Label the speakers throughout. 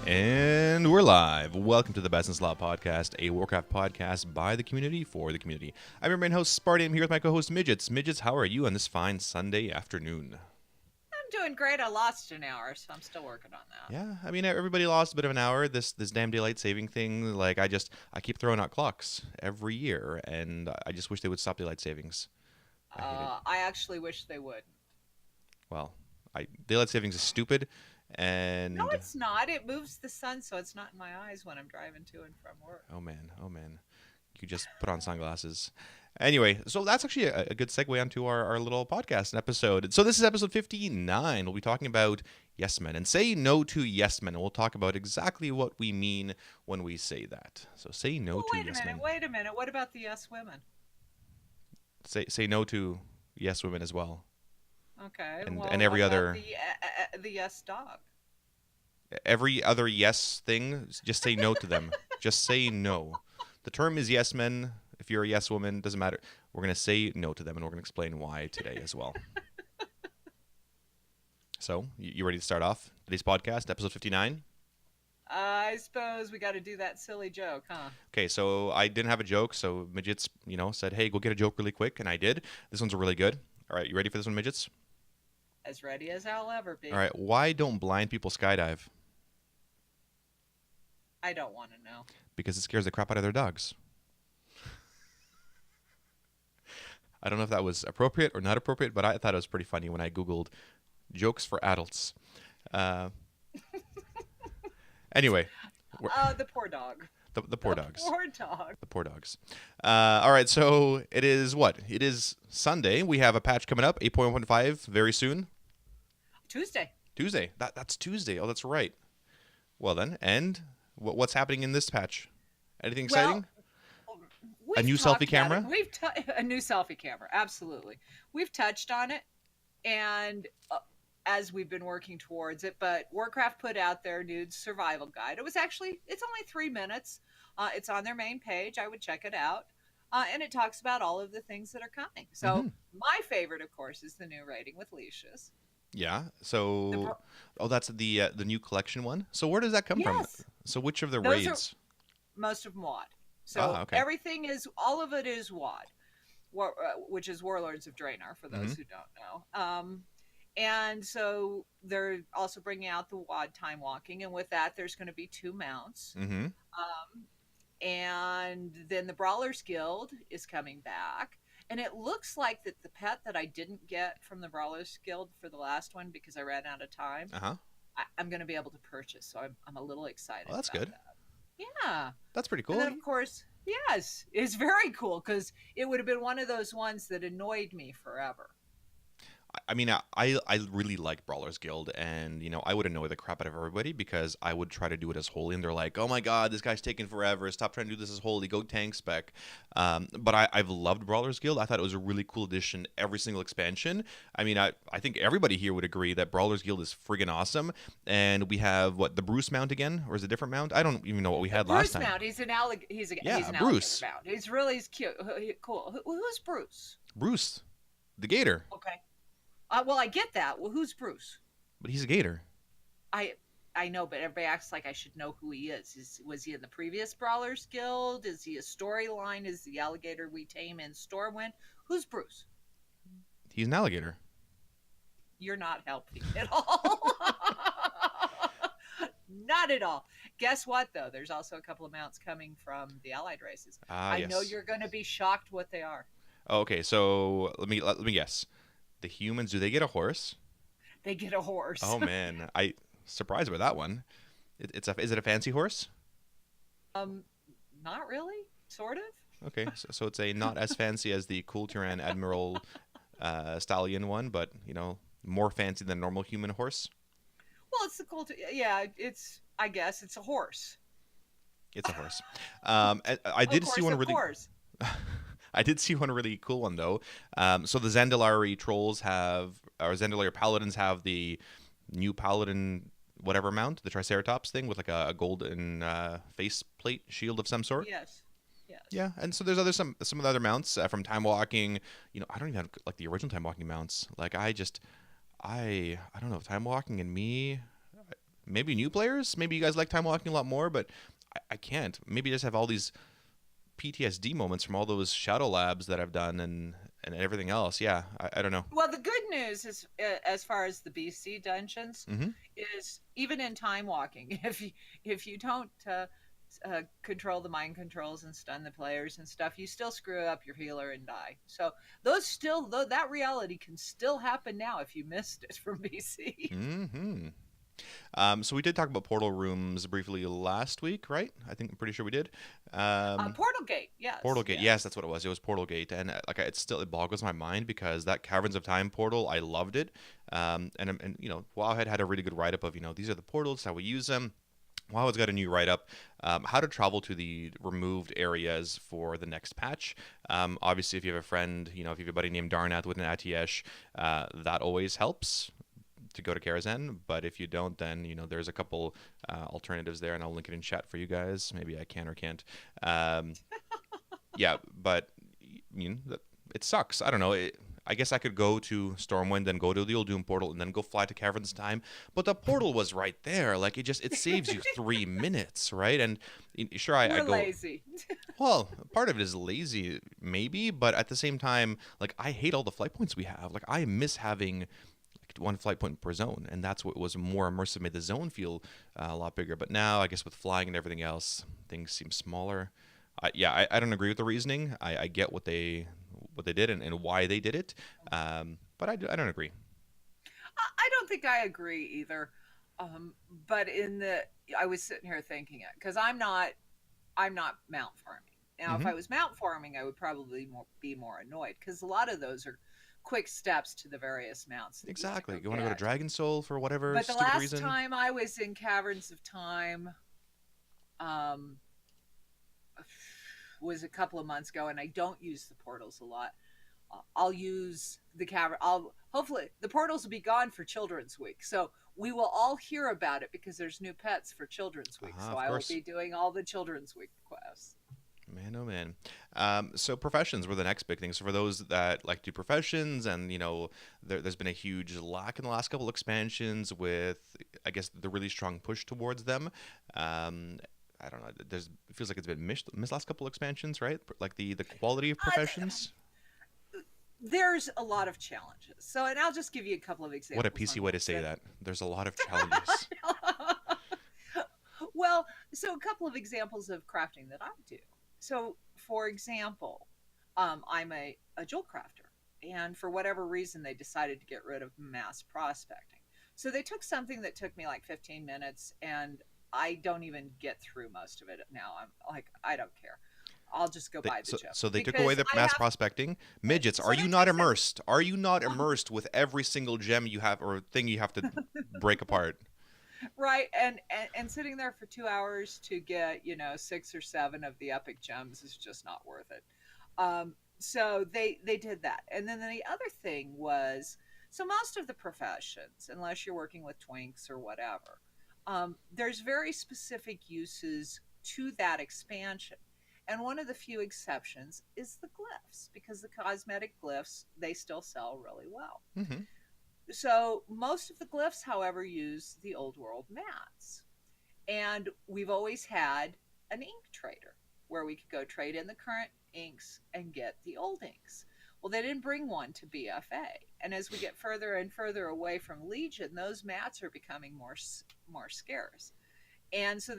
Speaker 1: And we're live. Welcome to the Best in Slot Podcast, a Warcraft podcast by the community for the community. I'm your main host, Sparty. I'm here with my co-host, Midgettes. Midgettes, how are you on this fine Sunday afternoon?
Speaker 2: I'm doing great. I lost an hour, so I'm still working on that.
Speaker 1: Yeah, I mean, everybody lost a bit of an hour. This damn daylight saving thing, like, I keep throwing out clocks every year, and I just wish they would stop daylight savings. I hate it.
Speaker 2: I actually wish they would.
Speaker 1: Well, daylight savings is stupid, and...
Speaker 2: No, it's not. It moves the sun, so it's not in my eyes when I'm driving to and from work.
Speaker 1: Oh, man. You just put on sunglasses. Anyway, so that's actually a good segue onto our little podcast episode. So this is episode 59. We'll be talking about yes men and say no to yes men. And we'll talk about exactly what we mean when we say that. So say no to yes men.
Speaker 2: Wait a minute. What about the yes women?
Speaker 1: Say no to yes women as well.
Speaker 2: Okay.
Speaker 1: And every other...
Speaker 2: The yes dog.
Speaker 1: Every other yes thing, just say no to them. Just say no. The term is yes men. If you're a yes woman, doesn't matter. We're going to say no to them, and we're going to explain why today as well. So, you ready to start off today's podcast, episode 59?
Speaker 2: I suppose we got to do that silly joke, huh?
Speaker 1: Okay, so I didn't have a joke, so Midgets, said, hey, go get a joke really quick, and I did. This one's really good. All right, you ready for this one, Midgets?
Speaker 2: As ready as I'll ever be.
Speaker 1: All right, why don't blind people skydive?
Speaker 2: I don't want to know.
Speaker 1: Because it scares the crap out of their dogs. I don't know if that was appropriate or not appropriate, but I thought it was pretty funny when I Googled jokes for adults. Anyway.
Speaker 2: The poor dog.
Speaker 1: The poor dogs.
Speaker 2: Poor dog.
Speaker 1: The poor dogs. All right, so it is what? It is Sunday. We have a patch coming up, 8.15, very soon.
Speaker 2: Tuesday.
Speaker 1: That's Tuesday. Oh, that's right. Well then, and what's happening in this patch? Anything exciting? A new selfie camera?
Speaker 2: A new selfie camera, absolutely. We've touched on it, and as we've been working towards it, but Warcraft put out their nude survival guide. It's only 3 minutes. It's on their main page. I would check it out. And it talks about all of the things that are coming. So my favorite, of course, is the new rating with leashes.
Speaker 1: Yeah. So, that's the new collection one. So where does that come from? So which of the raids?
Speaker 2: Most of them WAD. So
Speaker 1: okay.
Speaker 2: all of it is WAD, which is Warlords of Draenor, for those who don't know. And so they're also bringing out the WAD time walking, and with that, there's going to be 2 mounts. And then the Brawlers Guild is coming back. And it looks like that the pet that I didn't get from the Brawlers Guild for the last one because I ran out of time, I'm going to be able to purchase. So I'm a little excited.
Speaker 1: Well, that's good.
Speaker 2: That. Yeah.
Speaker 1: That's pretty cool.
Speaker 2: And then, of course, yes, it's very cool because it would have been one of those ones that annoyed me forever.
Speaker 1: I mean, I really like Brawlers Guild, and, I would annoy the crap out of everybody because I would try to do it as holy, and they're like, oh my god, this guy's taking forever, stop trying to do this as holy, go tank spec. But I've loved Brawlers Guild. I thought it was a really cool addition every single expansion. I mean, I think everybody here would agree that Brawlers Guild is friggin' awesome, and we have, the Bruce mount again, or is it a different mount? I don't even know what we had last time.
Speaker 2: Bruce mount, he's an alligator
Speaker 1: Bruce
Speaker 2: mount. He's cute, cool. Who's Bruce?
Speaker 1: Bruce, the gator.
Speaker 2: Okay. Well, I get that. Well, who's Bruce?
Speaker 1: But he's a gator.
Speaker 2: I know, but everybody acts like I should know who he is. Was he in the previous Brawlers Guild? Is he a storyline? Is the alligator we tame in Stormwind? Who's Bruce?
Speaker 1: He's an alligator.
Speaker 2: You're not helping at all. Not at all. Guess what, though? There's also a couple of mounts coming from the allied races. I know you're going to be shocked what they are.
Speaker 1: Okay, so let me guess. The humans, do they get a horse?
Speaker 2: They get a horse.
Speaker 1: Oh man, I surprised by that one. Is it a fancy horse?
Speaker 2: Not really. Sort of.
Speaker 1: Okay, so it's a not as fancy as the Cool Tyran Admiral Stallion one, but more fancy than a normal human horse.
Speaker 2: Well, it's the cool. I guess it's a horse.
Speaker 1: It's a horse. I did see one really. I did see one really cool one, though. So the Zandalari Trolls Zandalari Paladins have the new Paladin whatever mount, the Triceratops thing with a golden faceplate shield of some sort.
Speaker 2: Yes.
Speaker 1: Yeah, and so there's some of the other mounts from Time Walking. I don't even have the original Time Walking mounts. I don't know, Time Walking and me. maybe new players. Maybe you guys like time walking a lot more, but I can't. Maybe I just have all these PTSD moments from all those shadow labs that I've done and everything else. Yeah, I don't know.
Speaker 2: Well, the good news is, as far as the BC dungeons,
Speaker 1: Hmm.
Speaker 2: is even in time walking, if you don't control the mind controls and stun the players and stuff, you still screw up your healer and die. So those still, though, that reality can still happen now if you missed it from BC.
Speaker 1: Hmm. So we did talk about portal rooms briefly last week, right? I'm pretty sure we did. Um,
Speaker 2: Portal Gate, yes,
Speaker 1: Portal Gate,
Speaker 2: yes.
Speaker 1: yes, that's what it was. It was Portal Gate, and it boggles my mind because that Caverns of Time portal, I loved it. And Wowhead had a really good write up of these are the portals, how we use them. WoW's got a new write up, how to travel to the removed areas for the next patch. Obviously, if you have a friend, if you have a buddy named Darnath with an Atiesh, that always helps to go to Karazhan. But if you don't, then there's a couple alternatives there, and I'll link it in chat for you guys. Maybe I can or can't. Um, yeah, but it sucks. I don't know. I guess I could go to Stormwind, then go to the Doom portal, and then go fly to Caverns of Time. But the portal was right there. Like it saves you 3 minutes, right? And sure, I
Speaker 2: We're
Speaker 1: go.
Speaker 2: lazy.
Speaker 1: Well, part of it is lazy, maybe, but at the same time, like I hate all the flight points we have. Like I miss having like one flight point per zone, and that's what was more immersive, made the zone feel a lot bigger. But now, I guess with flying and everything else, things seem smaller. I don't agree with the reasoning. I get what they did and why they did it, but I don't agree.
Speaker 2: I don't think I agree either. But I was sitting here thinking it because I'm not mount farming. Now, if
Speaker 1: Hmm.
Speaker 2: I was mount farming, I would probably be more annoyed because a lot of those are quick steps to the various mounts that you need to
Speaker 1: Exactly.
Speaker 2: go
Speaker 1: You want to go to
Speaker 2: get.
Speaker 1: Dragon Soul for whatever
Speaker 2: But the
Speaker 1: stupid
Speaker 2: last
Speaker 1: reason.
Speaker 2: time I was in Caverns of Time, um, was a couple of months ago, and I don't use the portals a lot. I'll use the cavern. I'll hopefully the portals will be gone for Children's Week, so we will all hear about it because there's new pets for Children's Week.
Speaker 1: Ah,
Speaker 2: So
Speaker 1: of
Speaker 2: I will
Speaker 1: course.
Speaker 2: be doing all the Children's Week quests.
Speaker 1: Man, oh man. So professions were the next big thing. So for those that like to do professions, and there's been a huge lack in the last couple expansions with, I guess, the really strong push towards them. Um, I don't know. It feels like it's been missed last couple expansions, right? Like the quality of
Speaker 2: Uh,
Speaker 1: professions.
Speaker 2: there's a lot of challenges. So, and I'll just give you a couple of
Speaker 1: What a
Speaker 2: examples
Speaker 1: PC
Speaker 2: on
Speaker 1: way to
Speaker 2: ones
Speaker 1: say
Speaker 2: that.
Speaker 1: that. There's a lot of challenges.
Speaker 2: Well, so a couple of examples of crafting that I do. So, for example, I'm a jewel crafter, and for whatever reason, they decided to get rid of mass prospecting. So they took something that took me like 15 minutes, and I don't even get through most of it now. I'm like, I don't care. I'll just go
Speaker 1: They,
Speaker 2: buy the
Speaker 1: so,
Speaker 2: gem
Speaker 1: so they took away
Speaker 2: because
Speaker 1: the
Speaker 2: I
Speaker 1: mass
Speaker 2: have.
Speaker 1: prospecting. Midgets, are
Speaker 2: So
Speaker 1: you
Speaker 2: they
Speaker 1: not
Speaker 2: took some.
Speaker 1: immersed? Are you not immersed with every single gem you have or thing you have to break apart?
Speaker 2: Right, and sitting there for 2 hours to get 6 or 7 of the epic gems is just not worth it. So they did that, and then the other thing was, so most of the professions, unless you're working with twinks or whatever, there's very specific uses to that expansion. And one of the few exceptions is the glyphs, because the cosmetic glyphs, they still sell really well.
Speaker 1: Hmm.
Speaker 2: So most of the glyphs, however, use the old world mats. And we've always had an ink trader where we could go trade in the current inks and get the old inks. Well, they didn't bring one to BFA. And as we get further and further away from Legion, those mats are becoming more scarce. And so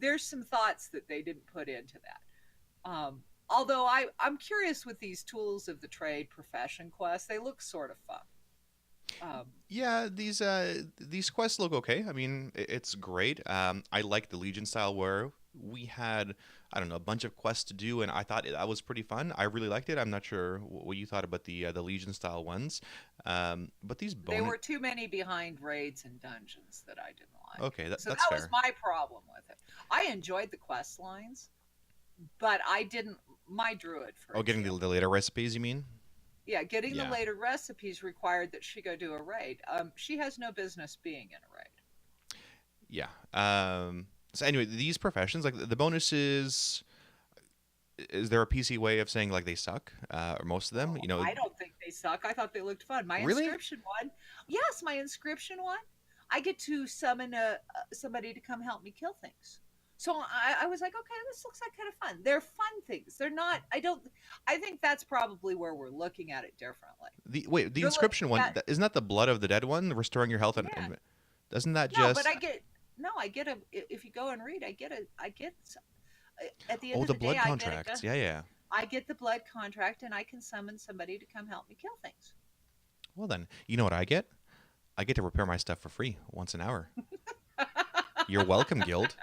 Speaker 2: there's some thoughts that they didn't put into that. Although I'm curious with these tools of the trade profession quests, they look sort of fun. Um,
Speaker 1: Yeah, these quests look okay. I mean, it's great. I like the Legion style where we had, I don't know, a bunch of quests to do, and I thought that was pretty fun. I really liked it. I'm not sure what you thought about the Legion style ones, but these
Speaker 2: There
Speaker 1: bonus.
Speaker 2: were too many behind raids and dungeons that I didn't like.
Speaker 1: Okay,
Speaker 2: So
Speaker 1: that's
Speaker 2: that was
Speaker 1: fair.
Speaker 2: my problem with it. I enjoyed the quest lines, but I didn't. My druid, for
Speaker 1: Oh, getting the
Speaker 2: example,
Speaker 1: later recipes, you mean?
Speaker 2: yeah, getting the
Speaker 1: Yeah,
Speaker 2: later recipes required that she go do a raid. She has no business being in a raid.
Speaker 1: yeah. So anyway, these professions, like the bonuses, is there a PC way of saying like they suck, or most of them?
Speaker 2: I don't think they suck. I thought they looked fun. My
Speaker 1: Really?
Speaker 2: inscription one, yes, my inscription one. I get to summon somebody to come help me kill things. So I was like, okay, this looks like kind of fun. They're fun things. They're not. I don't. I think that's probably where we're looking at it differently.
Speaker 1: The
Speaker 2: You're
Speaker 1: inscription
Speaker 2: looking
Speaker 1: one,
Speaker 2: at
Speaker 1: isn't that the blood of the dead one, restoring your health,
Speaker 2: yeah.
Speaker 1: and doesn't that
Speaker 2: No, but
Speaker 1: just?
Speaker 2: I get a. If you go and read, I get at the end
Speaker 1: Oh,
Speaker 2: of
Speaker 1: the
Speaker 2: the day,
Speaker 1: blood contracts. Yeah, yeah.
Speaker 2: I get the blood contract, and I can summon somebody to come help me kill things.
Speaker 1: Well then, you know what I get? I get to repair my stuff for free once an hour. You're welcome, guild.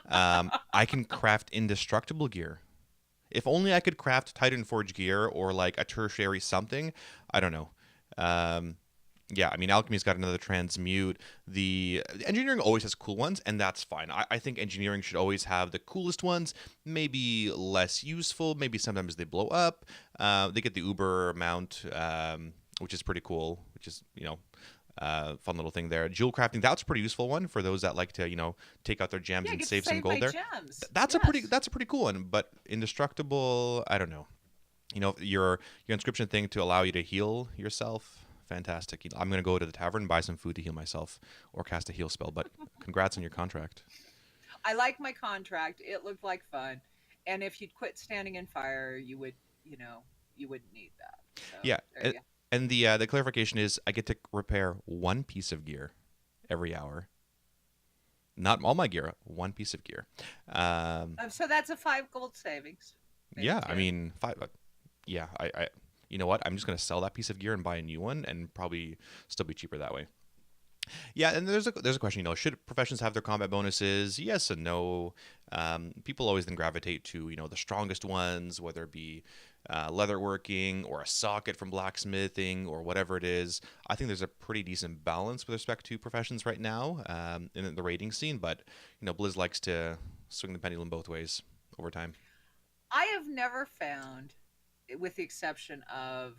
Speaker 1: I can craft indestructible gear. If only I could craft Titan Forge gear or like a tertiary something. I don't know. Um, yeah, I mean, alchemy's got another transmute. The engineering always has cool ones, and that's fine. I think engineering should always have the coolest ones. Maybe less useful. Maybe sometimes they blow up. They get the Uber mount, which is pretty cool. Which is fun little thing there. Jewel crafting, that's a pretty useful one for those that like to take out their gems
Speaker 2: Yeah, I
Speaker 1: and
Speaker 2: get to
Speaker 1: save some
Speaker 2: save
Speaker 1: gold
Speaker 2: my
Speaker 1: there.
Speaker 2: gems.
Speaker 1: That's
Speaker 2: Yes.
Speaker 1: a pretty cool one. But indestructible, I don't know. Your inscription thing to allow you to heal yourself. Fantastic. I'm gonna go to the tavern, buy some food to heal myself, or cast a heal spell. But congrats on your contract.
Speaker 2: I like my contract. It looked like fun. And if you'd quit standing in fire, you know, you wouldn't need that. So
Speaker 1: Yeah,
Speaker 2: there you go.
Speaker 1: and the clarification is I get to repair one piece of gear every hour. Not all my gear, one piece of gear.
Speaker 2: So that's a 5 gold savings. Maybe
Speaker 1: Yeah, I
Speaker 2: 10.
Speaker 1: mean, yeah, you know what? I'm just gonna sell that piece of gear and buy a new one, and probably still be cheaper that way. Yeah, and there's a question. Should professions have their combat bonuses? Yes and no. People always then gravitate to the strongest ones, whether it be leatherworking or a socket from blacksmithing or whatever it is. I think there's a pretty decent balance with respect to professions right now in the rating scene, but Blizz likes to swing the pendulum both ways over time.
Speaker 2: I have never found, with the exception of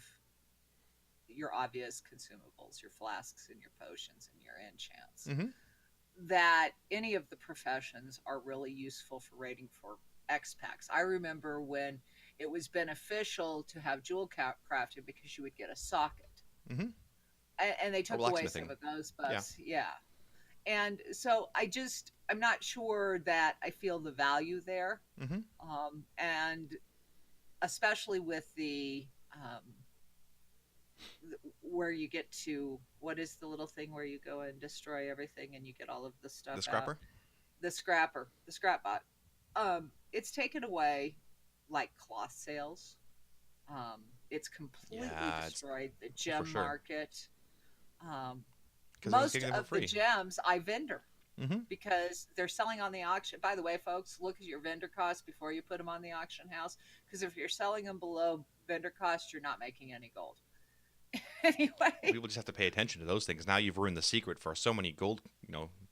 Speaker 2: your obvious consumables, your flasks and your potions and your enchants,
Speaker 1: Mm-hmm.
Speaker 2: that any of the professions are really useful for rating for X packs. I remember when it was beneficial to have jewel crafting because you would get a socket,
Speaker 1: Mm-hmm.
Speaker 2: and they
Speaker 1: Or
Speaker 2: took away some
Speaker 1: blacksmithing.
Speaker 2: of those
Speaker 1: Yeah.
Speaker 2: buffs. Yeah, and so I'm not sure that I feel the value there,
Speaker 1: Mm-hmm.
Speaker 2: and especially with where you get to, what is the little thing where you go and destroy everything and you get all of the
Speaker 1: The
Speaker 2: stuff out,
Speaker 1: scrapper.
Speaker 2: the scrap bot. It's taken away like cloth sales. It's completely
Speaker 1: Yeah, it's
Speaker 2: destroyed the
Speaker 1: for
Speaker 2: gem
Speaker 1: sure.
Speaker 2: market. um,
Speaker 1: Because everyone's
Speaker 2: Most
Speaker 1: getting them
Speaker 2: of
Speaker 1: for
Speaker 2: the
Speaker 1: free.
Speaker 2: gems I vendor
Speaker 1: Mm-hmm.
Speaker 2: because they're selling on the auction. By the way, folks, look at your vendor costs before you put them on the auction house, because if you're selling them below vendor cost, you're not making any gold.
Speaker 1: Well,
Speaker 2: Anyway,
Speaker 1: people just have to pay attention to those things. Now you've ruined the secret for so many gold,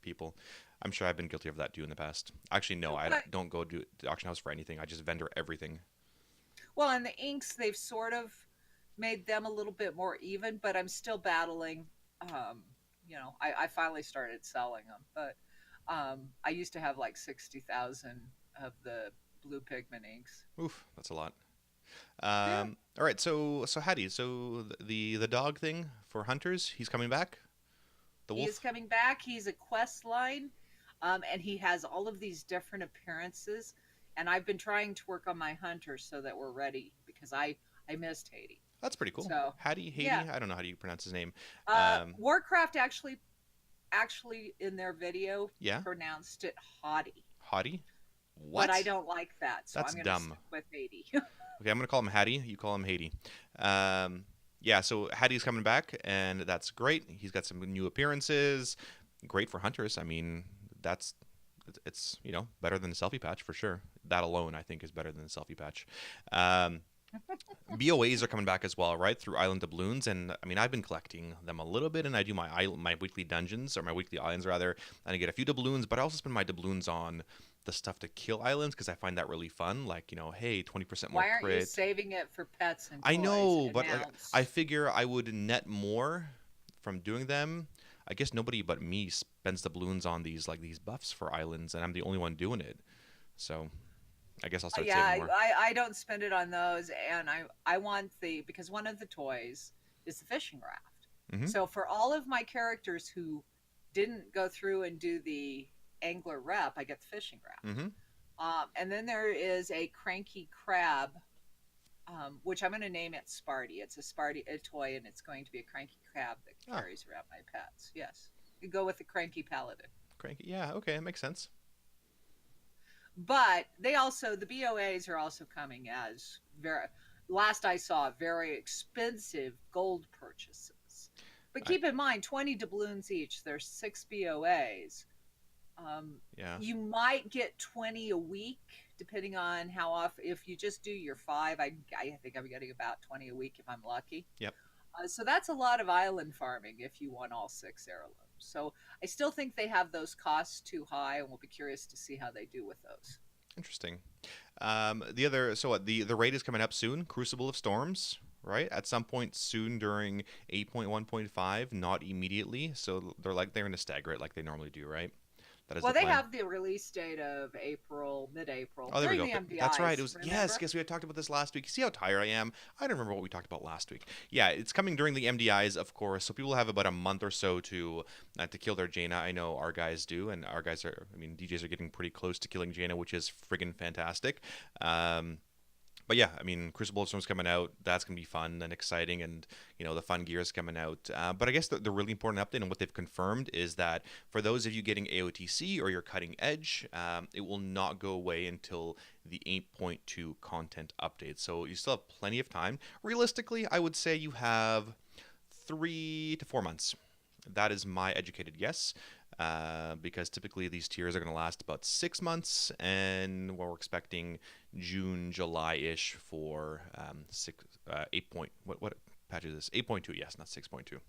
Speaker 1: people. I'm sure I've been guilty of that too in the past. Actually, no, I
Speaker 2: but
Speaker 1: don't go to the auction house for anything. I just vendor everything.
Speaker 2: well, and the inks, they've sort of made them a little bit more even, but I'm still battling. Um, I finally started selling them, but I used to have like 60,000 of the blue pigment inks.
Speaker 1: Oof, that's a lot.
Speaker 2: Yeah,
Speaker 1: All right, so Hattie, so the dog thing for hunters, he's coming back. The
Speaker 2: he is
Speaker 1: wolf.
Speaker 2: coming back. He's a quest line, and he has all of these different appearances. And I've been trying to work on my hunter so that we're ready because I missed Haiti.
Speaker 1: That's pretty cool.
Speaker 2: So
Speaker 1: Hattie,
Speaker 2: yeah,
Speaker 1: Haiti. I don't know how do you pronounce his name. Um,
Speaker 2: Warcraft actually in their video
Speaker 1: yeah,
Speaker 2: pronounced it haughty,
Speaker 1: Hottie.
Speaker 2: but I
Speaker 1: What?
Speaker 2: don't like that, so
Speaker 1: That's
Speaker 2: I'm going to
Speaker 1: dumb.
Speaker 2: stick with Haiti.
Speaker 1: Okay, I'm gonna call him Hattie. You call him Haiti. Yeah, so Hattie's coming back, and that's great. He's got some new appearances. Great for hunters. I mean, it's better than the selfie patch for sure. That alone, I think, is better than the selfie patch. Um, BOAs are coming back as well, right? Through Island Doubloons, and I mean, I've been collecting them a little bit, and I do my weekly dungeons or my weekly islands rather, and I get a few doubloons, but I also spend my doubloons on the stuff to kill islands because I find that really fun. Like, hey, 20% more
Speaker 2: Why aren't you
Speaker 1: crit.
Speaker 2: saving it for pets and
Speaker 1: I
Speaker 2: toys
Speaker 1: know,
Speaker 2: and
Speaker 1: but like
Speaker 2: mounts?
Speaker 1: I figure I would net more from doing them. I guess nobody but me spends the balloons on these buffs for islands, and I'm the only one doing it. So I guess I'll start
Speaker 2: Yeah,
Speaker 1: saving more.
Speaker 2: I don't spend it on those, and I want because one of the toys is the fishing raft.
Speaker 1: Hmm.
Speaker 2: So for all of my characters who didn't go through and do the angler rep, I get the fishing rep.
Speaker 1: Mm-hmm.
Speaker 2: And then there is a cranky crab, which I'm going to name it Sparty. It's a Sparty a toy, and it's going to be a cranky crab that
Speaker 1: Ah,
Speaker 2: carries around my pets. Yes, you go with the cranky paladin.
Speaker 1: cranky. Yeah, okay, that makes sense.
Speaker 2: But they also, the BOAs are also coming as very, last I saw, very expensive gold purchases. But
Speaker 1: I
Speaker 2: keep in mind, 20 doubloons each. There's 6 BOAs. Um,
Speaker 1: yeah.
Speaker 2: you might get 20 a week, depending on how often. If you just do your 5, I think I'm getting about 20 a week if I'm lucky.
Speaker 1: Yep.
Speaker 2: So that's a lot of island farming if you want all 6 heirlooms. So I still think they have those costs too high, and we'll be curious to see how they do with those.
Speaker 1: Interesting. The other, so what, the raid is coming up soon. Crucible of Storms, right? At some point soon during 8.1.5, not immediately. So they're going to stagger it like they normally do, right? That is
Speaker 2: Well,
Speaker 1: the
Speaker 2: they
Speaker 1: plan.
Speaker 2: have the release date of April, mid-April,
Speaker 1: Oh, there we
Speaker 2: during
Speaker 1: go.
Speaker 2: the
Speaker 1: That's right.
Speaker 2: MDIs.
Speaker 1: It was
Speaker 2: Remember?
Speaker 1: yes. We had talked about this last week. See how tired I am? I don't remember what we talked about last week. Yeah, it's coming during the MDIs, of course. So people have about a month or so to kill their Jaina. I know our guys do, and our guys are. I mean, DJs are getting pretty close to killing Jaina, which is friggin' fantastic. But yeah, I mean, Crucible of Storm's coming out. That's gonna be fun and exciting, and the fun gear is coming out. But I guess the really important update and what they've confirmed is that for those of you getting AOTC or you're cutting edge, it will not go away until the 8.2 content update. So you still have plenty of time. Realistically, I would say you have 3 to 4 months. That is my educated guess. Because typically these tiers are going to last about 6 months, and we're expecting June, July-ish for 8 point. What patch is this? 8.2, yes, not 6.2. So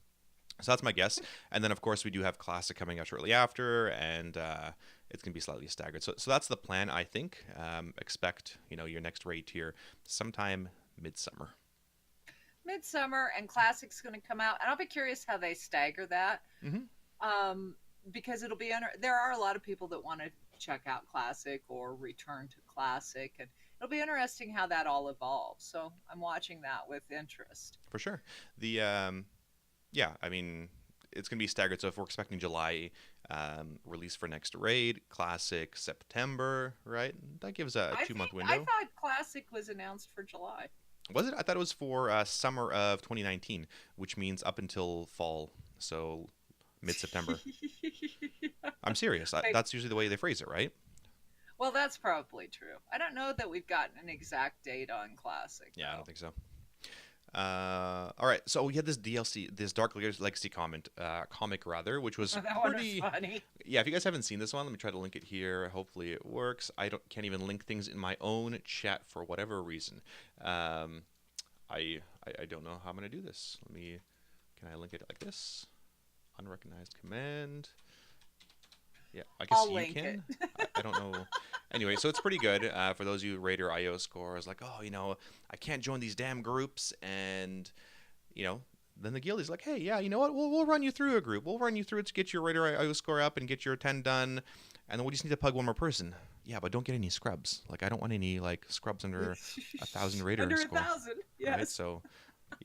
Speaker 1: that's my guess. And then, of course, we do have Classic coming out shortly after, and it's going to be slightly staggered. So that's the plan, I think. Expect, your next raid tier sometime midsummer.
Speaker 2: Midsummer and Classic's going to come out, and I'll be curious how they stagger that.
Speaker 1: Mm-hmm.
Speaker 2: Because it'll be there are a lot of people that want to check out Classic or return to Classic, and it'll be interesting how that all evolves. So I'm watching that with interest.
Speaker 1: For sure. The yeah, I mean, it's gonna be staggered. So if we're expecting July release for next raid, Classic September, right? That gives a 2 month window.
Speaker 2: I thought Classic was announced for July.
Speaker 1: Was it? I thought it was for summer of 2019, which means up until fall. So mid-September. I'm serious. That's usually the way they phrase it, right?
Speaker 2: Well, that's probably true. I don't know that we've gotten an exact date on Classic.
Speaker 1: Yeah,
Speaker 2: though.
Speaker 1: I don't think so. All right, so we had this DLC, this Dark Legacy comic, which was
Speaker 2: that
Speaker 1: pretty.
Speaker 2: One was funny.
Speaker 1: Yeah, if you guys haven't seen this one, let me try to link it here. Hopefully, it works. Can't even link things in my own chat for whatever reason. I don't know how I'm gonna do this. Can I link it like this? Unrecognized command. Yeah, I guess
Speaker 2: I'll
Speaker 1: you
Speaker 2: link
Speaker 1: can. I don't know. Anyway, so it's pretty good for those of you Raider IO scores. Like, I can't join these damn groups, and then the guild is like, hey, yeah, you know what? We'll run you through a group. We'll run you through it to get your Raider IO score up and get your 10 done, and then we just need to plug one more person. Yeah, but don't get any scrubs. Like, I don't want any scrubs under 1,000 Raider
Speaker 2: under
Speaker 1: score.
Speaker 2: 1,000, yes.
Speaker 1: Right? So.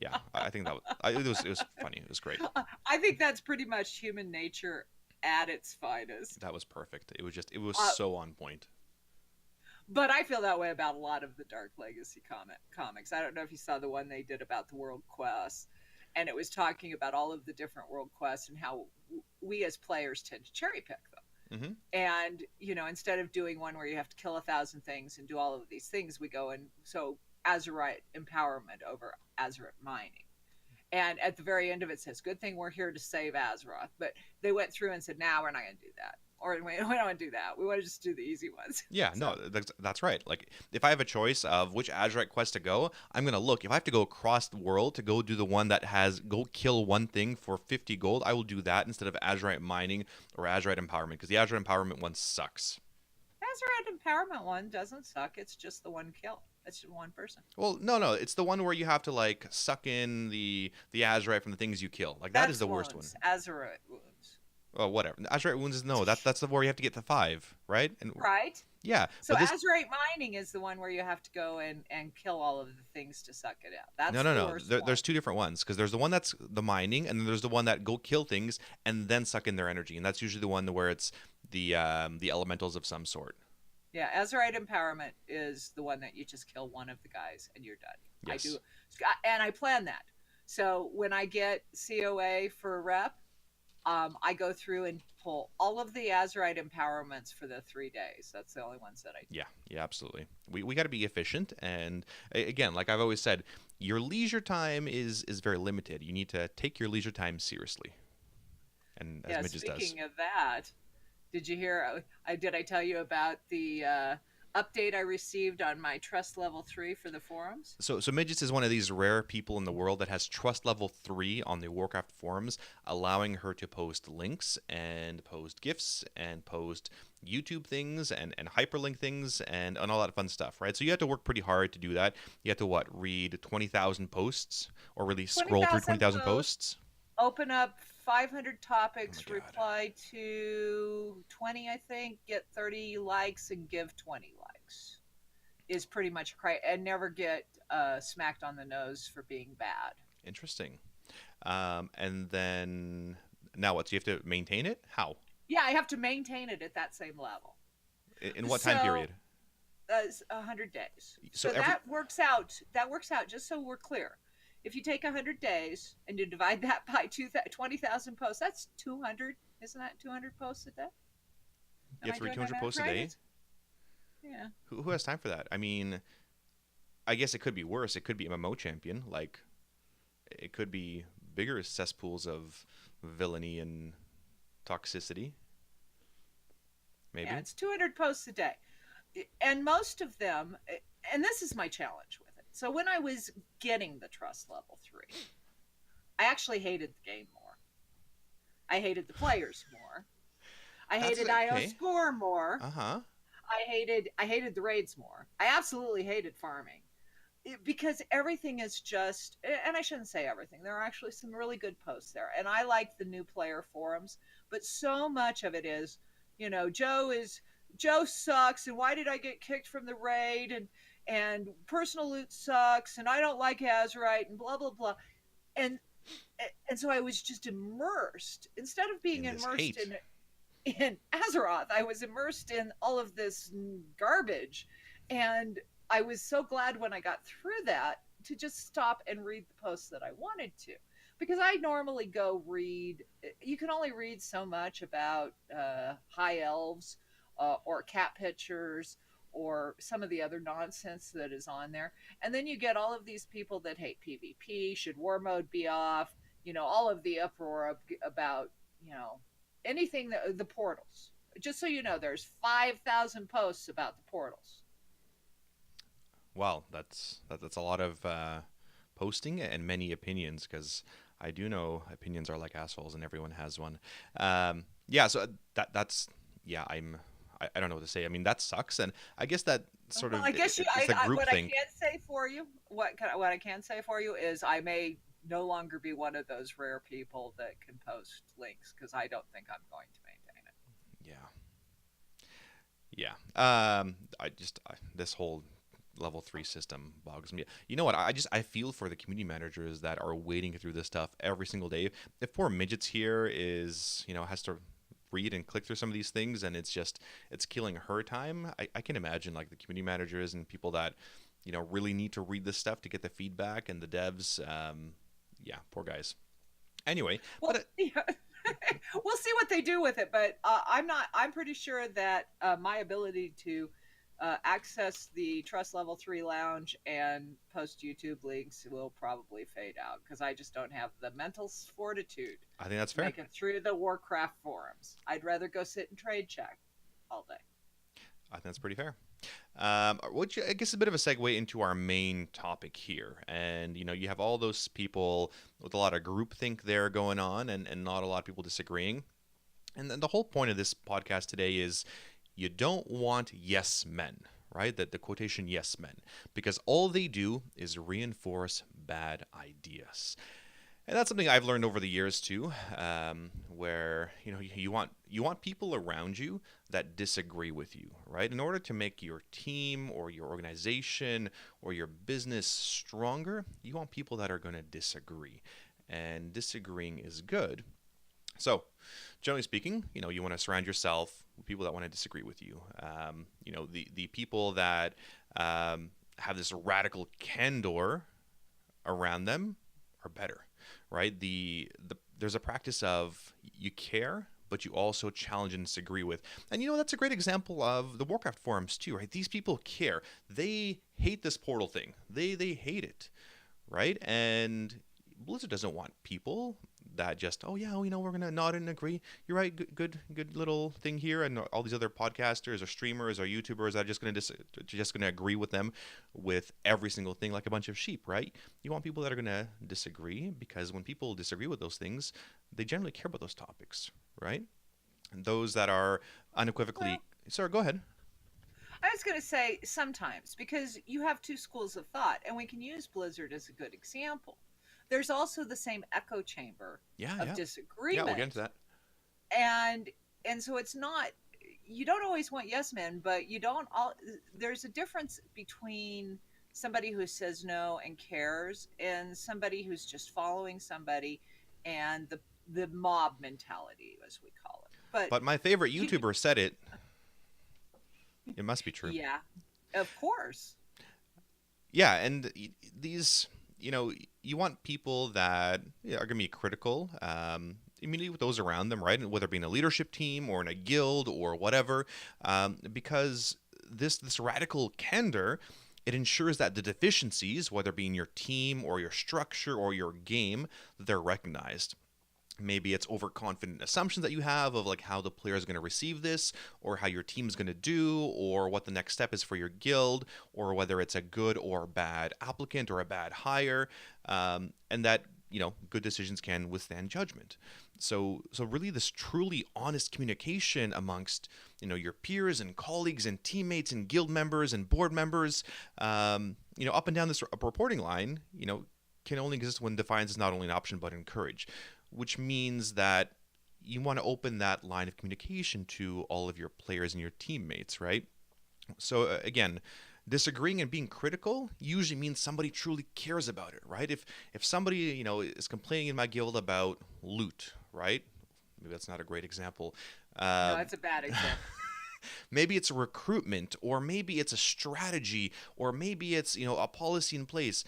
Speaker 1: Yeah, I think that it was funny. It was great.
Speaker 2: I think that's pretty much human nature at its finest.
Speaker 1: That was perfect. It was so on point.
Speaker 2: But I feel that way about a lot of the Dark Legacy comics. I don't know if you saw the one they did about the world quests, and it was talking about all of the different world quests and how we as players tend to cherry pick them.
Speaker 1: Mm-hmm.
Speaker 2: And instead of doing one where you have to kill 1,000 things and do all of these things, we go and so Azerite empowerment over Azerite mining. And at the very end of it says, good thing we're here to save Azeroth. But they went through and said, we're not going to do that. Or we don't want to do that. We want to just do the easy ones.
Speaker 1: Yeah, no, that's right. Like, if I have a choice of which Azerite quest to go, I'm going to look. If I have to go across the world to go do the one that has go kill one thing for 50 gold, I will do that instead of Azerite mining or Azerite empowerment, because the Azerite empowerment one sucks.
Speaker 2: Azerite empowerment one doesn't suck. It's just the one kill. It's just one person.
Speaker 1: Well, no, it's the one where you have to suck in the Azerite from the things you kill. That is the worst one.
Speaker 2: Azerite wounds.
Speaker 1: Oh, whatever. Azerite wounds is no. That's the where you have to get to 5, right? And
Speaker 2: right.
Speaker 1: Yeah,
Speaker 2: So
Speaker 1: but this
Speaker 2: azurite mining is the one where you have to go and kill all of the things to suck it out.
Speaker 1: no,
Speaker 2: That's
Speaker 1: no,
Speaker 2: the
Speaker 1: no.
Speaker 2: worst one.
Speaker 1: There's two different ones because there's the one that's the mining, and then there's the one that go kill things and then suck in their energy, and that's usually the one where it's the elementals of some sort.
Speaker 2: Yeah, azurite empowerment is the one that you just kill one of the guys and you're done. I do,
Speaker 1: Yes.
Speaker 2: and I plan that. So when I get COA for a rep, I go through and pull all of the azurite empowerments for the 3 days. That's the only ones that I do.
Speaker 1: Yeah, yeah, absolutely. We got to be efficient, and again, like I've always said, your leisure time is very limited. You need to take your leisure time seriously, and as
Speaker 2: Yeah,
Speaker 1: Midges does.
Speaker 2: speaking of that, did you hear? Did I tell you about the update I received on my trust level 3 for the forums?
Speaker 1: So Midgets is one of these rare people in the world that has trust level 3 on the Warcraft forums, allowing her to post links and post GIFs and post YouTube things and hyperlink things and all that fun stuff, right? So you have to work pretty hard to do that. You have to what, read 20,000 posts or really scroll through
Speaker 2: 20,000
Speaker 1: 20,000
Speaker 2: posts,
Speaker 1: posts?
Speaker 2: open up 500
Speaker 1: Oh my
Speaker 2: topics,
Speaker 1: god.
Speaker 2: reply to 20, I think, get 30 likes, and give 20 likes. Is pretty much and never get smacked on the nose for being bad.
Speaker 1: Interesting. And then now what? So you have to maintain it? How?
Speaker 2: Yeah, I have to maintain it at that same level.
Speaker 1: In what time
Speaker 2: So
Speaker 1: period?
Speaker 2: 100 days.
Speaker 1: So
Speaker 2: So
Speaker 1: every
Speaker 2: that works out. That works out. Just so we're clear, if you take 100 days and you divide that by 20,000 posts, that's 200. Isn't that 200 posts a day?
Speaker 1: you
Speaker 2: Am
Speaker 1: have
Speaker 2: I
Speaker 1: to read
Speaker 2: doing my
Speaker 1: 200
Speaker 2: math
Speaker 1: posts a
Speaker 2: right?
Speaker 1: day?
Speaker 2: Yeah.
Speaker 1: Who has time for that? I mean, I guess it could be worse. It could be MMO champion. Like, it could be bigger cesspools of villainy and toxicity.
Speaker 2: Yeah,
Speaker 1: Maybe.
Speaker 2: it's 200 posts a day. And most of them, and this is my challenge with it. So when I was getting the trust level 3, I actually hated the game more. I hated the players more. I
Speaker 1: That's
Speaker 2: hated IO
Speaker 1: okay.
Speaker 2: score more.
Speaker 1: Uh huh.
Speaker 2: I hated the raids more. I absolutely hated farming. Because everything is just, and I shouldn't say everything, there are actually some really good posts there, and I like the new player forums, but so much of it is, Joe sucks, and why did I get kicked from the raid, and personal loot sucks, and I don't like Azurite, and blah blah blah. And and so I was just immersed, instead of being
Speaker 1: In this
Speaker 2: immersed
Speaker 1: hate.
Speaker 2: in Azeroth, I was immersed in all of this garbage. And I was so glad when I got through that to just stop and read the posts that I wanted to. Because I normally go read, you can only read so much about high elves or cat pictures or some of the other nonsense that is on there. And then you get all of these people that hate PvP, should war mode be off, all of the uproar about, you know, anything that the portals. Just so you know, there's 5,000 posts about the portals.
Speaker 1: Well, that's a lot of posting and many opinions because I do know opinions are like assholes and everyone has one. Yeah, so that's yeah. I don't know what to say. I mean, that sucks, and I guess that sort
Speaker 2: Well,
Speaker 1: of
Speaker 2: I guess
Speaker 1: it's a group
Speaker 2: what I
Speaker 1: think.
Speaker 2: can say for you, what I can say for you is I may no longer be one of those rare people that can post links because I don't think I'm going to maintain it.
Speaker 1: Yeah, yeah. This whole level 3 system bogs me. You know what? I feel for the community managers that are wading through this stuff every single day. If poor Midgets here is, has to read and click through some of these things and it's killing her time. I can imagine like the community managers and people that, really need to read this stuff to get the feedback and the devs. Yeah, poor guys. Anyway,
Speaker 2: Well,
Speaker 1: but
Speaker 2: yeah. We'll see what they do with it, but I'm pretty sure that my ability to access the Trust Level 3 lounge and post YouTube links will probably fade out because I just don't have the mental fortitude
Speaker 1: I think that's
Speaker 2: to
Speaker 1: fair.
Speaker 2: make it through the Warcraft forums. I'd rather go sit and trade check all day.
Speaker 1: I think that's pretty fair. Which I guess is a bit of a segue into our main topic here. And, you have all those people with a lot of groupthink there going on and not a lot of people disagreeing. And then the whole point of this podcast today is you don't want yes men, right? The quotation yes men, because all they do is reinforce bad ideas. And that's something I've learned over the years too, where you want people around you that disagree with you, right? In order to make your team or your organization or your business stronger, you want people that are going to disagree, and disagreeing is good. So, generally speaking, you want to surround yourself with people that want to disagree with you. The people that have this radical candor around them are better, right? There's a practice of you care, but you also challenge and disagree with. And that's a great example of the Warcraft forums too, right? These people care. They hate this portal thing. They hate it, right? And Blizzard doesn't want people that just, oh yeah, we're gonna nod and agree. You're right, good little thing here, and all these other podcasters or streamers or YouTubers that are just gonna agree with them with every single thing like a bunch of sheep, right? You want people that are gonna disagree, because when people disagree with those things, they generally care about those topics, right? And those that are unequivocally,
Speaker 2: Well,
Speaker 1: sorry, go ahead.
Speaker 2: I was going to say sometimes, because you have two schools of thought, and we can use Blizzard as a good example. There's also the same echo chamber
Speaker 1: Yeah,
Speaker 2: of
Speaker 1: yeah, we'll get into
Speaker 2: disagreement,
Speaker 1: that.
Speaker 2: and so it's not, you don't always want yes men, but you don't all. There's a difference between somebody who says no and cares, and somebody who's just following somebody, and the mob mentality, as we call it. But
Speaker 1: But my favorite
Speaker 2: you,
Speaker 1: YouTuber said it. It must be true.
Speaker 2: yeah, of course.
Speaker 1: Yeah, and these, you want people that are going to be critical, immediately with those around them, right? And whether it be in a leadership team or in a guild or whatever, because this radical candor, it ensures that the deficiencies, whether it be in your team or your structure or your game, they're recognized. Maybe it's overconfident assumptions that you have of like how the player is going to receive this, or how your team's going to do, or what the next step is for your guild, or whether it's a good or bad applicant or a bad hire, and that good decisions can withstand judgment. So really, this truly honest communication amongst your peers and colleagues and teammates and guild members and board members, up and down this reporting line, can only exist when defiance is not only an option but encouraged, which means that you want to open that line of communication to all of your players and your teammates, right? So again, disagreeing and being critical usually means somebody truly cares about it, right? If somebody is complaining in my guild about loot, right? Maybe that's not a great example.
Speaker 2: No,
Speaker 1: Um,
Speaker 2: that's a bad example.
Speaker 1: maybe it's a recruitment, or maybe it's a strategy, or maybe it's a policy in place.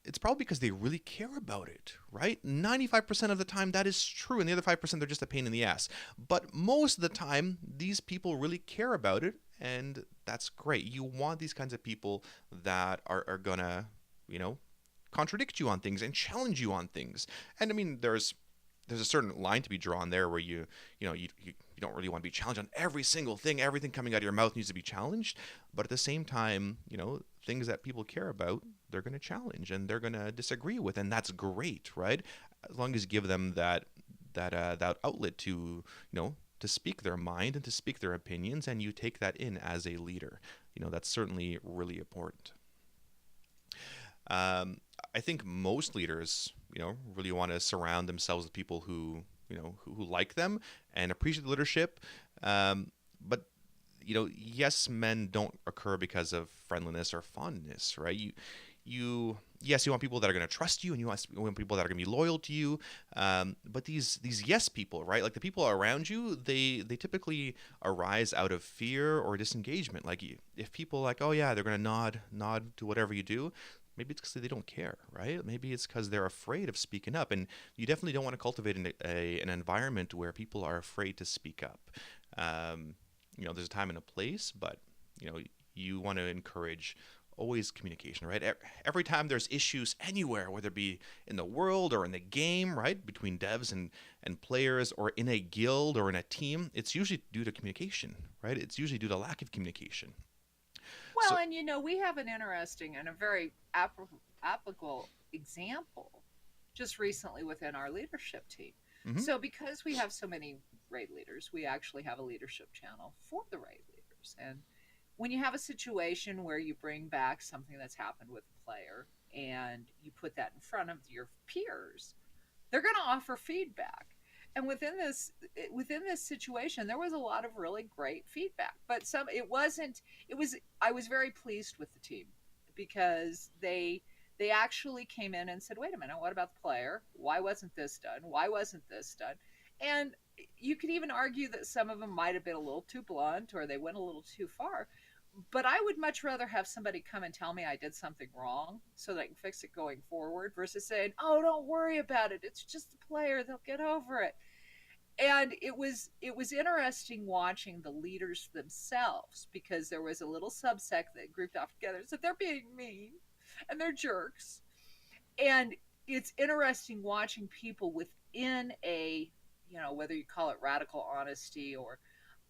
Speaker 1: It's probably because they really care about it, right? 95% of the time that is true, and the other 5% they're just a pain in the ass. But most of the time, these people really care about it, and that's great. You want these kinds of people that are gonna, you know, contradict you on things and challenge you on things. And I mean, there's a certain line to be drawn there where you don't really want to be challenged on every single thing. Everything coming out of your mouth needs to be challenged, but at the same time, things that people care about, they're going to challenge and they're going to disagree with, and that's great, right? As long as you give them that outlet to to speak their mind and to speak their opinions, and you take that in as a leader. That's certainly really important. I think most leaders, really want to surround themselves with people who like them and appreciate the leadership. But yes, men don't occur because of friendliness or fondness, right? Yes, you want people that are going to trust you, and you want people that are going to be loyal to you. But these yes people, right? Like the people around you, they typically arise out of fear or disengagement. Like if people like, oh yeah, they're going to nod to whatever you do. Maybe it's because they don't care, right? Maybe it's because they're afraid of speaking up, and you definitely don't want to cultivate an environment where people are afraid to speak up. There's a time and a place, but you want to encourage always communication, right? Every time there's issues anywhere, whether it be in the world or in the game, right, between devs and players, or in a guild or in a team, it's usually due to communication, right? It's usually due to lack of communication.
Speaker 2: Well,
Speaker 1: So,
Speaker 2: and we have an interesting and a very applicable example just recently within our leadership team.
Speaker 1: mhm.
Speaker 2: So, because we have so many raid leaders, we actually have a leadership channel for the raid leaders. And when you have a situation where you bring back something that's happened with a player and you put that in front of your peers, they're going to offer feedback. And within this situation, there was a lot of really great feedback, but some it wasn't. It was I was very pleased with the team because they actually came in and said, "Wait a minute, what about the player? Why wasn't this done? Why wasn't this done?" And you could even argue that some of them might have been a little too blunt or they went a little too far. But I would much rather have somebody come and tell me I did something wrong so that I can fix it going forward versus saying, "Oh, don't worry about it. It's just the player. They'll get over it." And it was interesting watching the leaders themselves because there was a little subsect that grouped off together and said they're being mean and they're jerks. And it's interesting watching people within a, whether you call it radical honesty or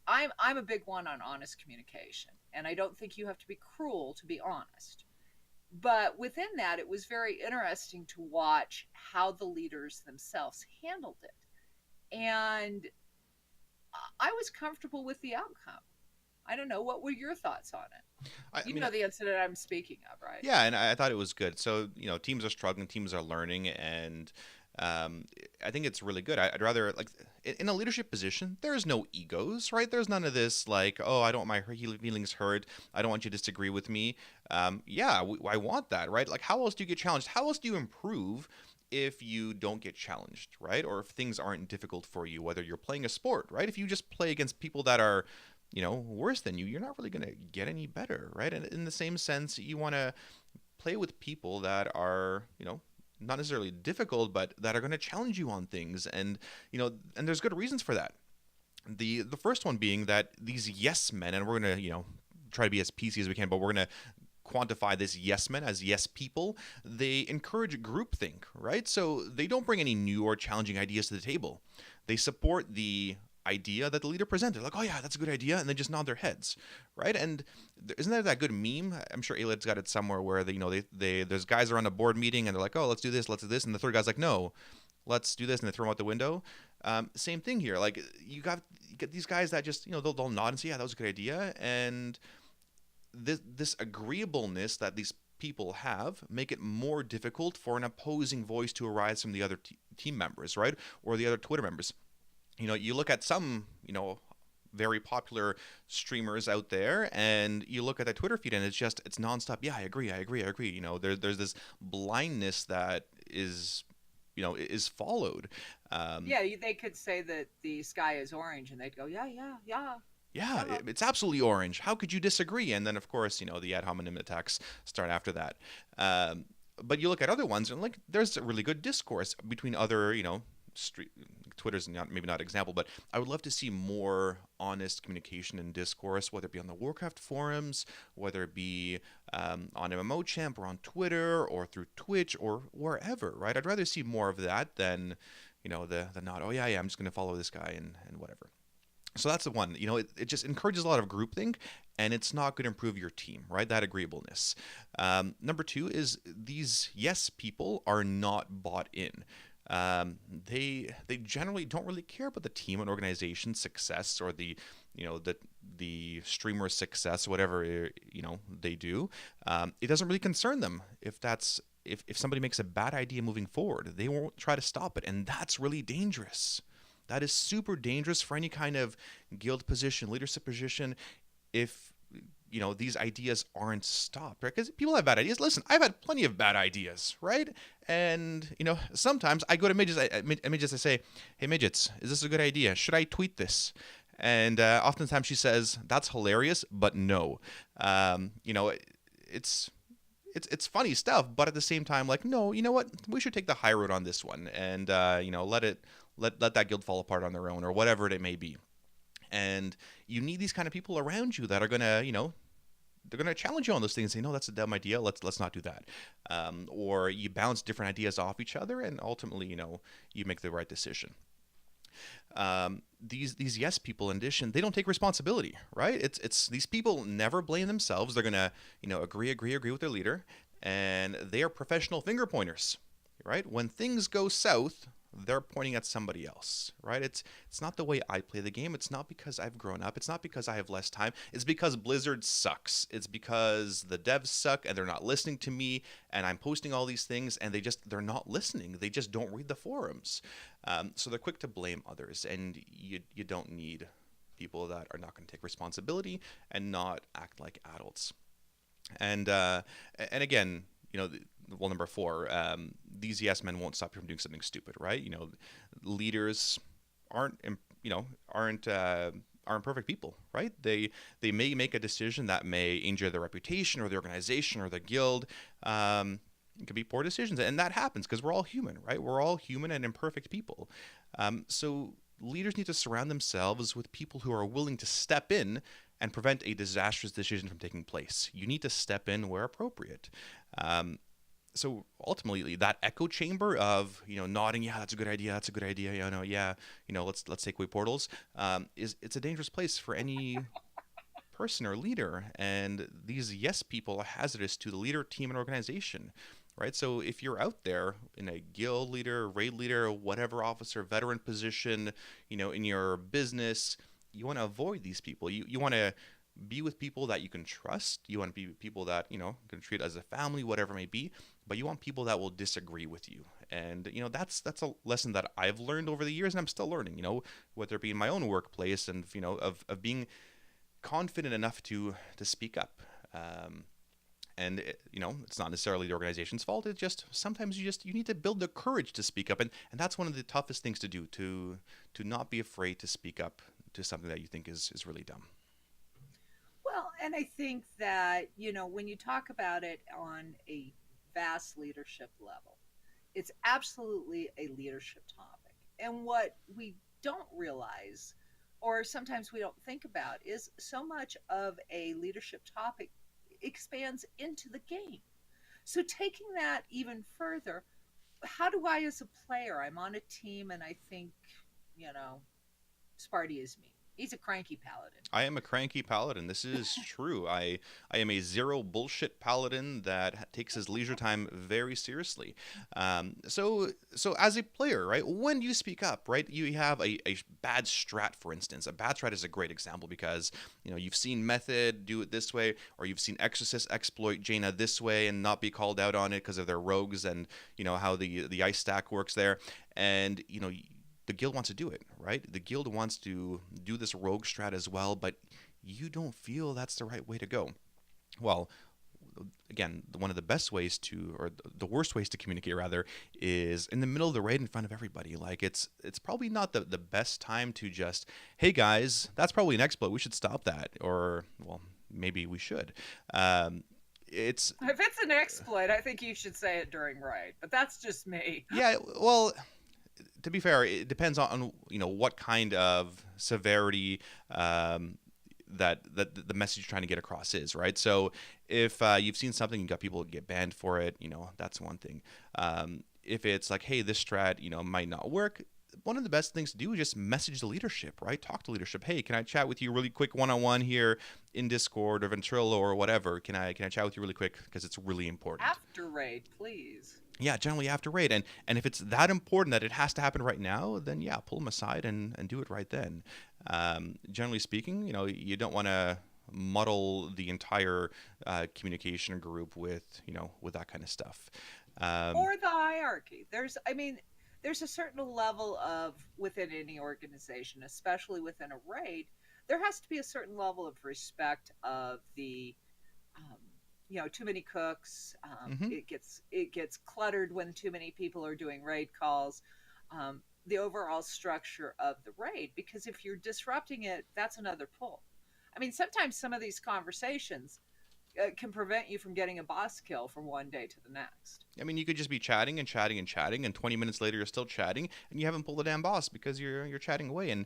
Speaker 2: I'm a big one on honest communication, and I don't think you have to be cruel to be honest. But within that, it was very interesting to watch how the leaders themselves handled it. And I was comfortable with the outcome. I don't know. What were your thoughts on it?
Speaker 1: I
Speaker 2: You
Speaker 1: mean,
Speaker 2: know the incident I'm speaking of, right?
Speaker 1: yeah, and I thought it was good. So, teams are struggling, teams are learning, and um, I think it's really good. I'd rather, like, in a leadership position, there's no egos, right? There's none of this, like, oh, I don't want my feelings hurt. I don't want you to disagree with me. Yeah, I want that, right? Like, how else do you get challenged? How else do you improve if you don't get challenged, right? Or if things aren't difficult for you, whether you're playing a sport, right? If you just play against people that are worse than you, you're not really going to get any better, right? And in the same sense, you want to play with people that are, not necessarily difficult, but that are going to challenge you on things. And there's good reasons for that. The first one being that these yes men, and we're going to, try to be as PC as we can, but we're going to quantify this yes men as yes people. They encourage groupthink, right? So they don't bring any new or challenging ideas to the table. They support the idea that the leader presented, like, oh yeah, that's a good idea, and they just nod their heads, right? And isn't there that good meme? I'm sure Aled's got it somewhere where there's guys are on a board meeting and they're like, oh, let's do this, and the third guy's like, no, let's do this, and they throw him out the window. Same thing here. Like you get these guys that just they'll nod and say, yeah, that was a good idea, and this agreeableness that these people have make it more difficult for an opposing voice to arise from the other team members, right, or the other Twitter members. You look at some, very popular streamers out there, and you look at that Twitter feed, and it's nonstop. Yeah, I agree. There's this blindness that is followed.
Speaker 2: Yeah, they could say that the sky is orange, and they'd go, yeah, yeah, yeah.
Speaker 1: Yeah, it's absolutely orange. How could you disagree? And then, of course, the ad hominem attacks start after that. But you look at other ones, and like there's a really good discourse between other, Twitter's maybe not an example, but I would love to see more honest communication and discourse, whether it be on the Warcraft forums, whether it be on MMO Champ or on Twitter or through Twitch or wherever, right? I'd rather see more of that than, the not, oh yeah, I'm just going to follow this guy and whatever. So that's the one. It just encourages a lot of groupthink, and it's not going to improve your team, right? That agreeableness. Number two is these yes people are not bought in. They generally don't really care about the team and organization's success or the streamer's success, whatever they do. It doesn't really concern them if somebody makes a bad idea moving forward. They won't try to stop it, and that's really dangerous. That is super dangerous for any kind of guild position, leadership position, if these ideas aren't stopped, right? Because people have bad ideas. Listen, I've had plenty of bad ideas, right? And sometimes I go to Midgettes, I say, hey Midgettes, is this a good idea? Should I tweet this? And oftentimes she says, that's hilarious, but no. It's funny stuff, but at the same time, like, no, you know what? We should take the high road on this one, and let that guild fall apart on their own, or whatever it may be. And you need these kind of people around you that are gonna, they're gonna challenge you on those things and say, no, that's a dumb idea. Let's not do that. Or you bounce different ideas off each other, and ultimately, you make the right decision. These yes people, in addition, they don't take responsibility, right? It's these people never blame themselves. They're gonna agree with their leader, and they are professional finger pointers, right? When things go south, they're pointing at somebody else, right? It's not the way I play the game. It's not because I've grown up. It's not because I have less time. It's because Blizzard sucks. It's because the devs suck and they're not listening to me, and I'm posting all these things and they're not listening. They just don't read the forums. So they're quick to blame others, and you don't need people that are not going to take responsibility and not act like adults. And again, well, number four, these yes men won't stop you from doing something stupid, right? Leaders aren't aren't perfect people, right? They may make a decision that may injure their reputation or the organization or the guild. It could be poor decisions, and that happens because we're all human, right? We're all human and imperfect people. So leaders need to surround themselves with people who are willing to step in and prevent a disastrous decision from taking place. You need to step in where appropriate. So ultimately, that echo chamber of nodding, yeah, that's a good idea, that's a good idea, yeah, let's take away portals, it's a dangerous place for any person or leader, and these yes people are hazardous to the leader, team, and organization. Right, so if you're out there in a guild leader, raid leader, whatever officer, veteran position, in your business, you want to avoid these people. You want to be with people that you can trust. You want to be with people that can treat as a family, whatever it may be. But you want people that will disagree with you, and that's a lesson that I've learned over the years, and I'm still learning. Whether it be in my own workplace, and of being confident enough to speak up. And it's not necessarily the organization's fault. It's just sometimes you need to build the courage to speak up, and that's one of the toughest things to do, to not be afraid to speak up to something that you think is really dumb.
Speaker 2: Well, and I think that, when you talk about it on a vast leadership level, it's absolutely a leadership topic. And what we don't realize, or sometimes we don't think about, is so much of a leadership topic expands into the game. So taking that even further, how do I, as a player, I'm on a team and I think, you know, Sparty is me. He's a cranky paladin.
Speaker 1: I am a cranky paladin. This is true. I am a zero bullshit paladin that takes his leisure time very seriously. So as a player, right, when you speak up, right, you have a bad strat, for instance. A bad strat is a great example because you've seen Method do it this way, or you've seen Exorcist exploit Jaina this way and not be called out on it because of their rogues and how the ice stack works there, and the guild wants to do it, right? The guild wants to do this rogue strat as well, but you don't feel that's the right way to go. Well, again, one of the best ways to, or the worst ways to communicate rather, is in the middle of the raid in front of everybody. Like it's probably not the best time to just, hey guys, that's probably an exploit. We should stop that. Or, well, maybe we should. It's
Speaker 2: If it's an exploit, I think you should say it during raid, but that's just me.
Speaker 1: Yeah, well, to be fair, it depends on what kind of severity that the message you're trying to get across is, right? So if you've seen something, you got people get banned for it, that's one thing. If it's like, hey, this strat might not work, one of the best things to do is just message the leadership, right? Talk to leadership. Hey, can I chat with you really quick one-on-one here in Discord or Ventrilo or whatever? Can I chat with you really quick because it's really important?
Speaker 2: After raid, please.
Speaker 1: Yeah, generally after raid. And if it's that important that it has to happen right now, then yeah, pull them aside and do it right then. Generally speaking, you don't want to muddle the entire communication group with that kind of stuff.
Speaker 2: Or the hierarchy. There's a certain level of, within any organization, especially within a raid, there has to be a certain level of respect of the too many cooks. It gets cluttered when too many people are doing raid calls. The overall structure of the raid, because if you're disrupting it, that's another pull. Sometimes some of these conversations can prevent you from getting a boss kill from one day to the next.
Speaker 1: You could just be chatting and chatting and chatting, and 20 minutes later you're still chatting, and you haven't pulled the damn boss because you're chatting away. And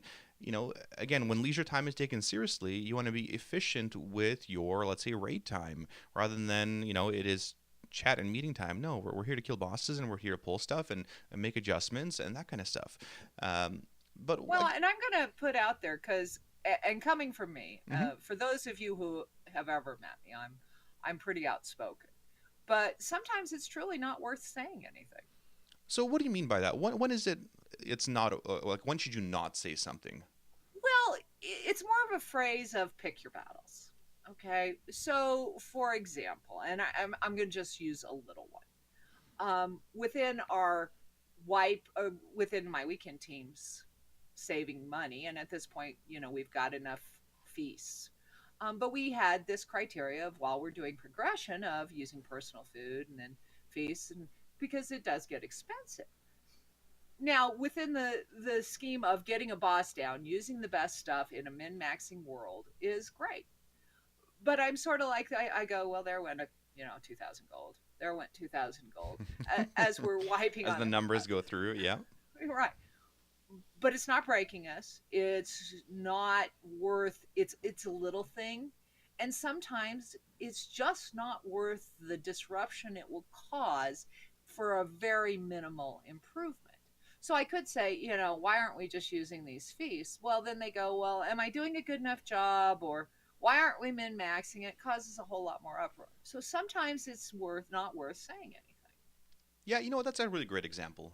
Speaker 1: again, when leisure time is taken seriously, you want to be efficient with your, let's say, raid time, rather than it is chat and meeting time. No, we're here to kill bosses, and we're here to pull stuff and make adjustments and that kind of stuff. And I'm
Speaker 2: gonna put out there, because and coming from me, for those of you who have ever met me, I'm pretty outspoken, but sometimes it's truly not worth saying anything.
Speaker 1: So what do you mean by that? When is it it's not like when should you not say something?
Speaker 2: Well, it's more of a phrase of pick your battles. Okay. So, for example, and I'm going to just use a little one. Within our within my weekend teams, saving money. And at this point, we've got enough feasts. But we had this criteria of while we're doing progression of using personal food and then feasts, and because it does get expensive. Now, within the scheme of getting a boss down, using the best stuff in a min maxing world is great. But I'm sort of like I go, well, there went 2,000 gold. There went 2,000 gold as we're wiping
Speaker 1: As
Speaker 2: on
Speaker 1: the
Speaker 2: it.
Speaker 1: numbers go through, yeah.
Speaker 2: Right. But it's not breaking us. It's not worth it's a little thing. And sometimes it's just not worth the disruption it will cause for a very minimal improvement. So I could say, why aren't we just using these feasts? Well, then they go, well, am I doing a good enough job? Or why aren't we min maxing? It causes a whole lot more uproar. So sometimes it's not worth saying anything.
Speaker 1: Yeah, you know what? That's a really great example.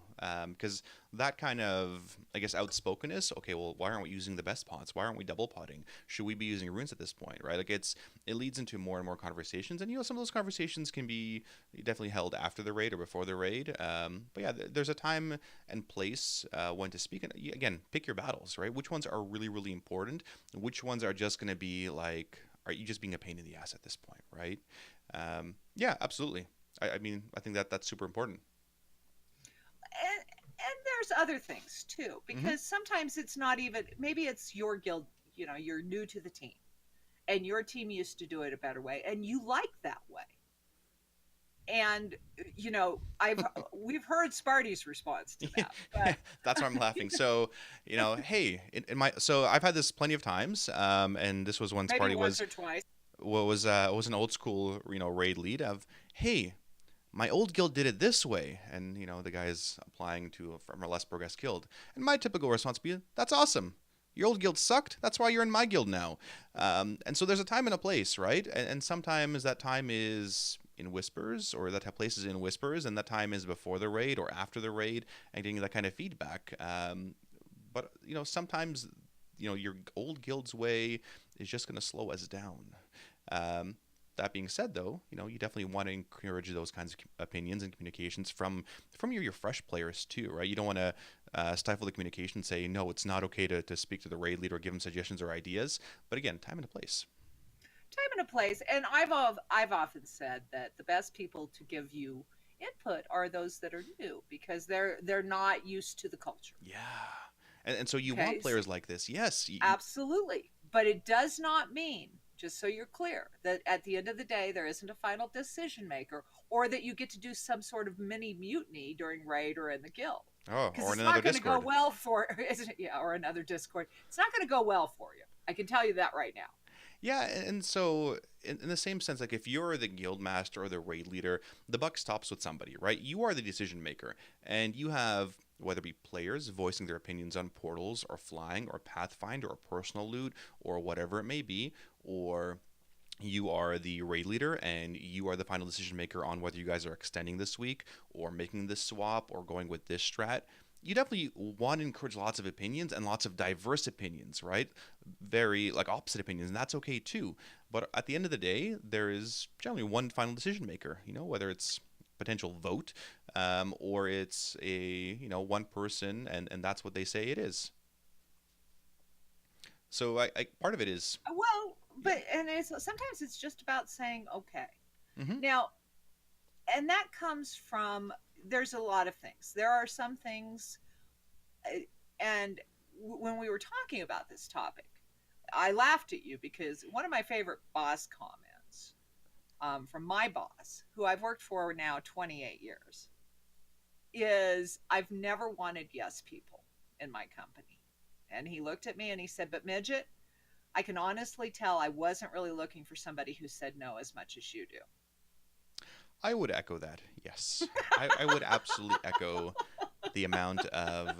Speaker 1: Because that kind of, I guess, outspokenness. Okay, well, why aren't we using the best pots? Why aren't we double potting? Should we be using runes at this point, right? Like it leads into more and more conversations, and some of those conversations can be definitely held after the raid or before the raid. But yeah, there's a time and place when to speak. And again, pick your battles, right? Which ones are really, really important? Which ones are just going to be like, are you just being a pain in the ass at this point, right? Yeah, absolutely. I mean, I think that's super important.
Speaker 2: And there's other things too, because sometimes it's not even, maybe it's your guild, you're new to the team and your team used to do it a better way and you like that way. And we've heard Sparty's response to that. But
Speaker 1: That's why I'm laughing. So, hey, so I've had this plenty of times, and this was when
Speaker 2: maybe
Speaker 1: Sparty
Speaker 2: once or twice.
Speaker 1: was an old school raid lead of, hey, my old guild did it this way, and the guy is applying to from a less progressed guild, and my typical response would be, that's awesome. Your old guild sucked. That's why you're in my guild now. And so there's a time and a place, right? And sometimes that time is in whispers, or that place is in whispers, and that time is before the raid or after the raid, and getting that kind of feedback. But sometimes your old guild's way is just going to slow us down. That being said, though, you definitely want to encourage those kinds of opinions and communications from your fresh players too, right? You don't want to stifle the communication, say, no, it's not okay to speak to the raid leader or give them suggestions or ideas. But again, time and a place.
Speaker 2: Time and a place. And I've often said that the best people to give you input are those that are new, because they're not used to the culture.
Speaker 1: Yeah. And so you want players like this. Yes.
Speaker 2: Absolutely. But it does not mean, just so you're clear, that at the end of the day, there isn't a final decision maker, or that you get to do some sort of mini mutiny during raid or in the guild.
Speaker 1: Oh, or in
Speaker 2: another Discord. It's not going to go well or another Discord. It's not going to go well for you. I can tell you that right now.
Speaker 1: Yeah, and so in the same sense, like if you're the guild master or the raid leader, the buck stops with somebody, right? You are the decision maker, and you have, whether it be players voicing their opinions on portals or flying or Pathfinder or personal loot or whatever it may be, or you are the raid leader and you are the final decision maker on whether you guys are extending this week or making this swap or going with this strat. You definitely want to encourage lots of opinions and lots of diverse opinions, right? Very opposite opinions, and that's okay too. But at the end of the day, there is generally one final decision maker, whether it's potential vote or it's a one person and that's what they say it is. So I part of it is,
Speaker 2: well, but and sometimes it's just about saying okay. Now, and that comes from, there's a lot of things. There are some things, and when we were talking about this topic, I laughed at you because one of my favorite boss comments from my boss, who I've worked for now 28 years, is, I've never wanted yes people in my company. And he looked at me and he said, but Midgette, I can honestly tell I wasn't really looking for somebody who said no as much as you do.
Speaker 1: I would echo that. Yes, I would absolutely echo the amount of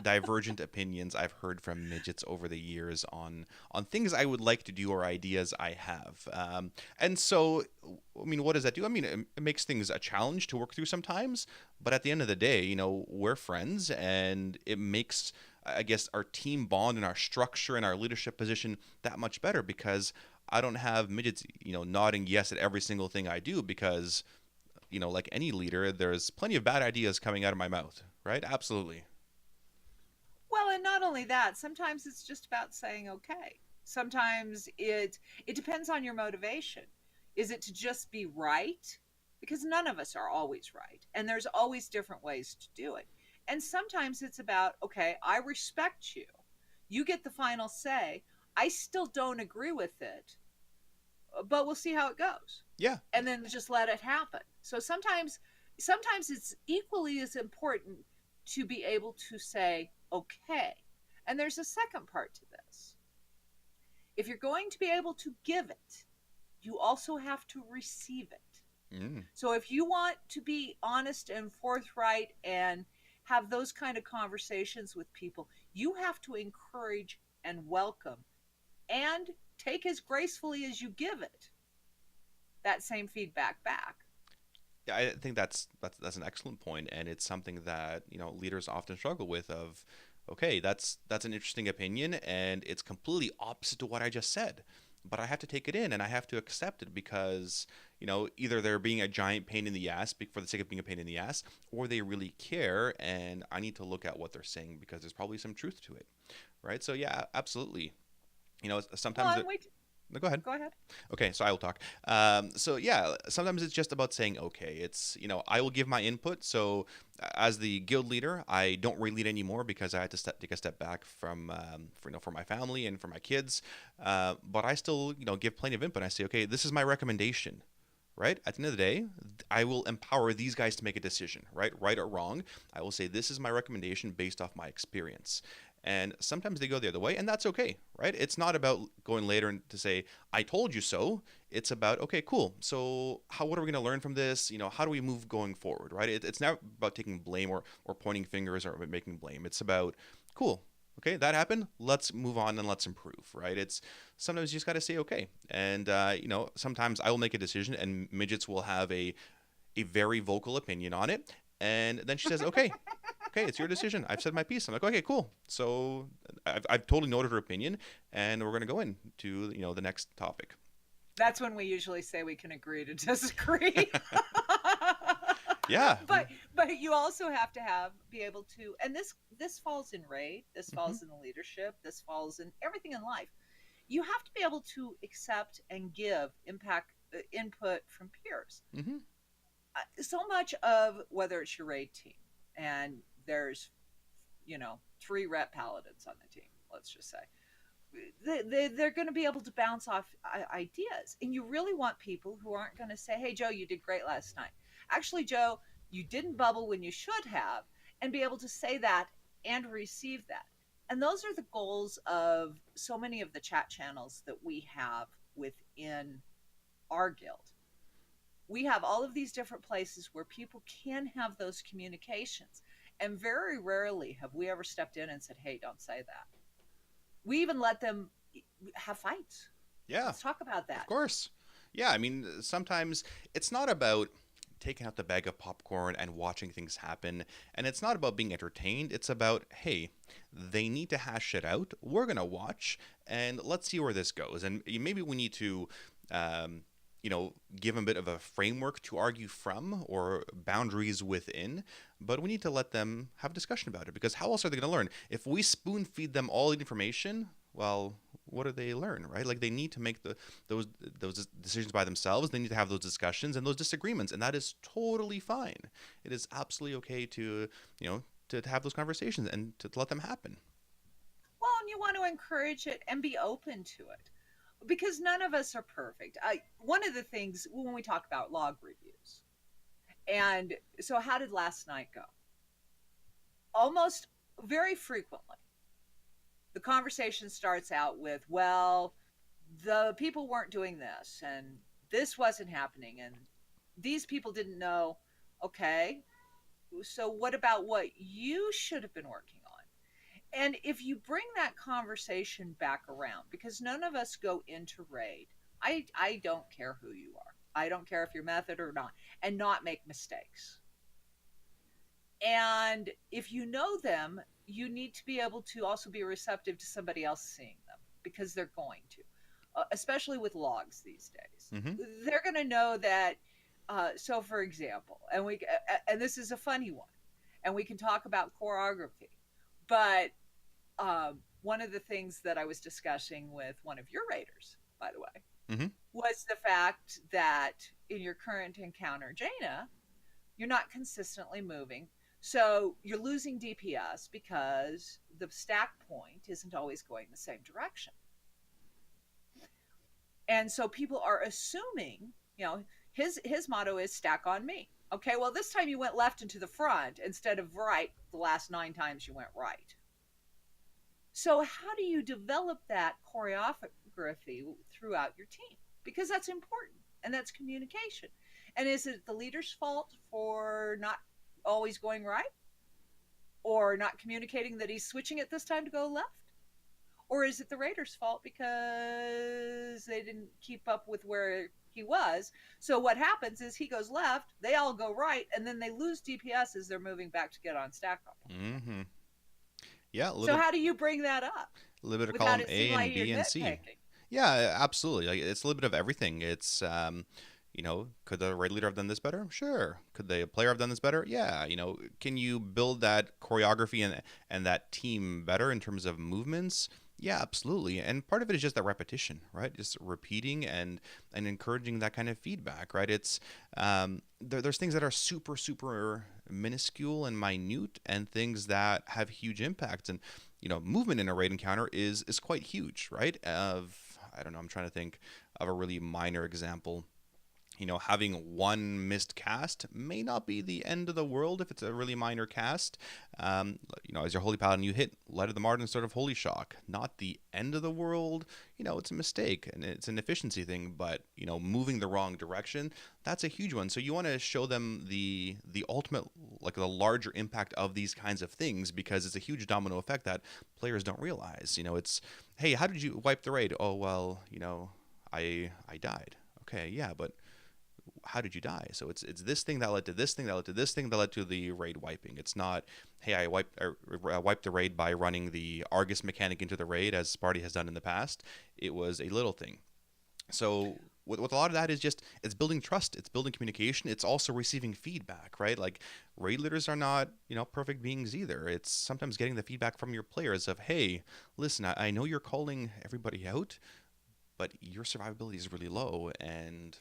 Speaker 1: divergent opinions I've heard from midgets over the years on things I would like to do or ideas I have. And so, I mean, what does that do? I mean, it makes things a challenge to work through sometimes, but at the end of the day, we're friends, and it makes, I guess, our team bond and our structure and our leadership position that much better because I don't have midgets, nodding yes at every single thing I do because, like any leader, there's plenty of bad ideas coming out of my mouth, right? Absolutely.
Speaker 2: Well, and not only that, sometimes it's just about saying okay. Sometimes it depends on your motivation. Is it to just be right? Because none of us are always right, and there's always different ways to do it. And sometimes it's about, okay, I respect you. You get the final say. I still don't agree with it, but we'll see how it goes.
Speaker 1: Yeah.
Speaker 2: And then just let it happen. So sometimes it's equally as important to be able to say okay. And there's a second part to this. If you're going to be able to give it, you also have to receive it.
Speaker 1: Mm.
Speaker 2: So if you want to be honest and forthright and have those kind of conversations with people, you have to encourage and welcome and take as gracefully as you give it that same feedback back.
Speaker 1: Yeah, I think that's an excellent point, and it's something that leaders often struggle with. Of, okay, that's an interesting opinion, and it's completely opposite to what I just said, but I have to take it in and I have to accept it because either they're being a giant pain in the ass for the sake of being a pain in the ass, or they really care, and I need to look at what they're saying because there's probably some truth to it, right? So yeah, absolutely. Sometimes
Speaker 2: Well,
Speaker 1: it.
Speaker 2: and we
Speaker 1: No, go ahead.
Speaker 2: go ahead.
Speaker 1: Okay, so I will talk. So yeah, sometimes it's just about saying okay. It's I will give my input. So as the guild leader, I don't really lead anymore because I had to take a step back from for my family and for my kids. But I still give plenty of input. I say okay, this is my recommendation. Right at the end of the day, I will empower these guys to make a decision. Right or wrong. I will say this is my recommendation based off my experience. And sometimes they go the other way, and that's okay, right? It's not about going later and to say, I told you so. It's about, okay, cool. So what are we going to learn from this? How do we move going forward, right? It's not about taking blame or pointing fingers or making blame. It's about, cool, okay, that happened. Let's move on and let's improve, right? It's sometimes you just got to say, okay. And, sometimes I will make a decision and midgets will have a very vocal opinion on it. And then she says, okay, it's your decision. I've said my piece. I'm like, okay, cool. So I've totally noted her opinion, and we're going to go into the next topic.
Speaker 2: That's when we usually say we can agree to disagree.
Speaker 1: Yeah.
Speaker 2: but you also have to be able to, and this falls in raid, this
Speaker 1: Hmm.
Speaker 2: falls in the leadership, this falls in everything in life. You have to be able to accept and give impact input from peers.
Speaker 1: Hmm.
Speaker 2: So much of whether it's your raid team and there's three rep paladins on the team, let's just say they're going to be able to bounce off ideas, and you really want people who aren't going to say, hey Joe, you did great last night. Actually, Joe, you didn't bubble when you should have, and be able to say that and receive that. And those are the goals of so many of the chat channels that we have within our guild. We have all of these different places where people can have those communications, and very rarely have we ever stepped in and said, hey, don't say that. We even let them have fights.
Speaker 1: Yeah,
Speaker 2: Let's talk about
Speaker 1: of
Speaker 2: that.
Speaker 1: course. Yeah, I mean, sometimes it's not about taking out the bag of popcorn and watching things happen. And it's not about being entertained. It's about, hey, they need to hash it out. We're going to watch and let's see where this goes. And maybe we need to, um, give them a bit of a framework to argue from or boundaries within. But we need to let them have a discussion about it because how else are they going to learn? If we spoon feed them all the information, well, what do they learn, right? Like they need to make those decisions by themselves. They need to have those discussions and those disagreements, and that is totally fine. It is absolutely okay to to have those conversations and to let them happen.
Speaker 2: Well, and you want to encourage it and be open to it because none of us are perfect. One of the things when we talk about log reviews, and so how did last night go? Almost very frequently, the conversation starts out with, well, the people weren't doing this and this wasn't happening and these people didn't know. Okay, so what about what you should have been working on? And if you bring that conversation back around, because none of us go into raid, I don't care who you are. I don't care if you're method or not, and not make mistakes. And if you know them, you need to be able to also be receptive to somebody else seeing them, because they're going to, especially with logs these days.
Speaker 1: Mm-hmm.
Speaker 2: They're going to know that. So, for example, and this is a funny one, and we can talk about choreography, but one of the things that I was discussing with one of your raiders, by the way,
Speaker 1: Mm-hmm.
Speaker 2: was the fact that in your current encounter, Jaina, you're not consistently moving. So you're losing DPS because the stack point isn't always going the same direction. And so people are assuming, his motto is stack on me. Okay, well, this time you went left and to the front instead of right the last 9 times you went right. So how do you develop that choreography throughout your team? Because that's important, and that's communication. And is it the leader's fault for not always going right, or not communicating that he's switching it this time to go left? Or is it the Raiders' fault because they didn't keep up with where he was? So what happens is he goes left, they all go right, and then they lose DPS as they're moving back to get on stack up.
Speaker 1: Mm-hmm. Yeah,
Speaker 2: So how do you bring that up
Speaker 1: a little bit of
Speaker 2: without
Speaker 1: column
Speaker 2: it
Speaker 1: A
Speaker 2: seeming
Speaker 1: and
Speaker 2: like you're
Speaker 1: B and C.
Speaker 2: nitpicking?
Speaker 1: Yeah, absolutely. Like, it's a little bit of everything. It's could the raid leader have done this better? Sure. Could the player have done this better? Yeah. Can you build that choreography and that team better in terms of movements? Yeah, absolutely. And part of it is just that repetition, right? Just repeating and encouraging that kind of feedback, right? It's there's things that are super, super minuscule and minute, and things that have huge impacts. And movement in a raid encounter is quite huge, right? I don't know. I'm trying to think of a really minor example. Having one missed cast may not be the end of the world if it's a really minor cast. As your Holy Paladin, you hit Light of the Martyr instead of Holy Shock. Not the end of the world. It's a mistake and it's an efficiency thing, but, moving the wrong direction, that's a huge one. So you want to show them the ultimate, like the larger impact of these kinds of things, because it's a huge domino effect that players don't realize. It's, hey, how did you wipe the raid? Oh, well, I died. Okay, yeah, but how did you die? So it's this thing that led to this thing that led to this thing that led to the raid wiping. It's not, hey, I wiped the raid by running the Argus mechanic into the raid, as Sparty has done in the past. It was a little thing. So with a lot of that is just, it's building trust, it's building communication, it's also receiving feedback, right? Like, raid leaders are not perfect beings either. It's sometimes getting the feedback from your players of, hey, listen, I know you're calling everybody out, but your survivability is really low, and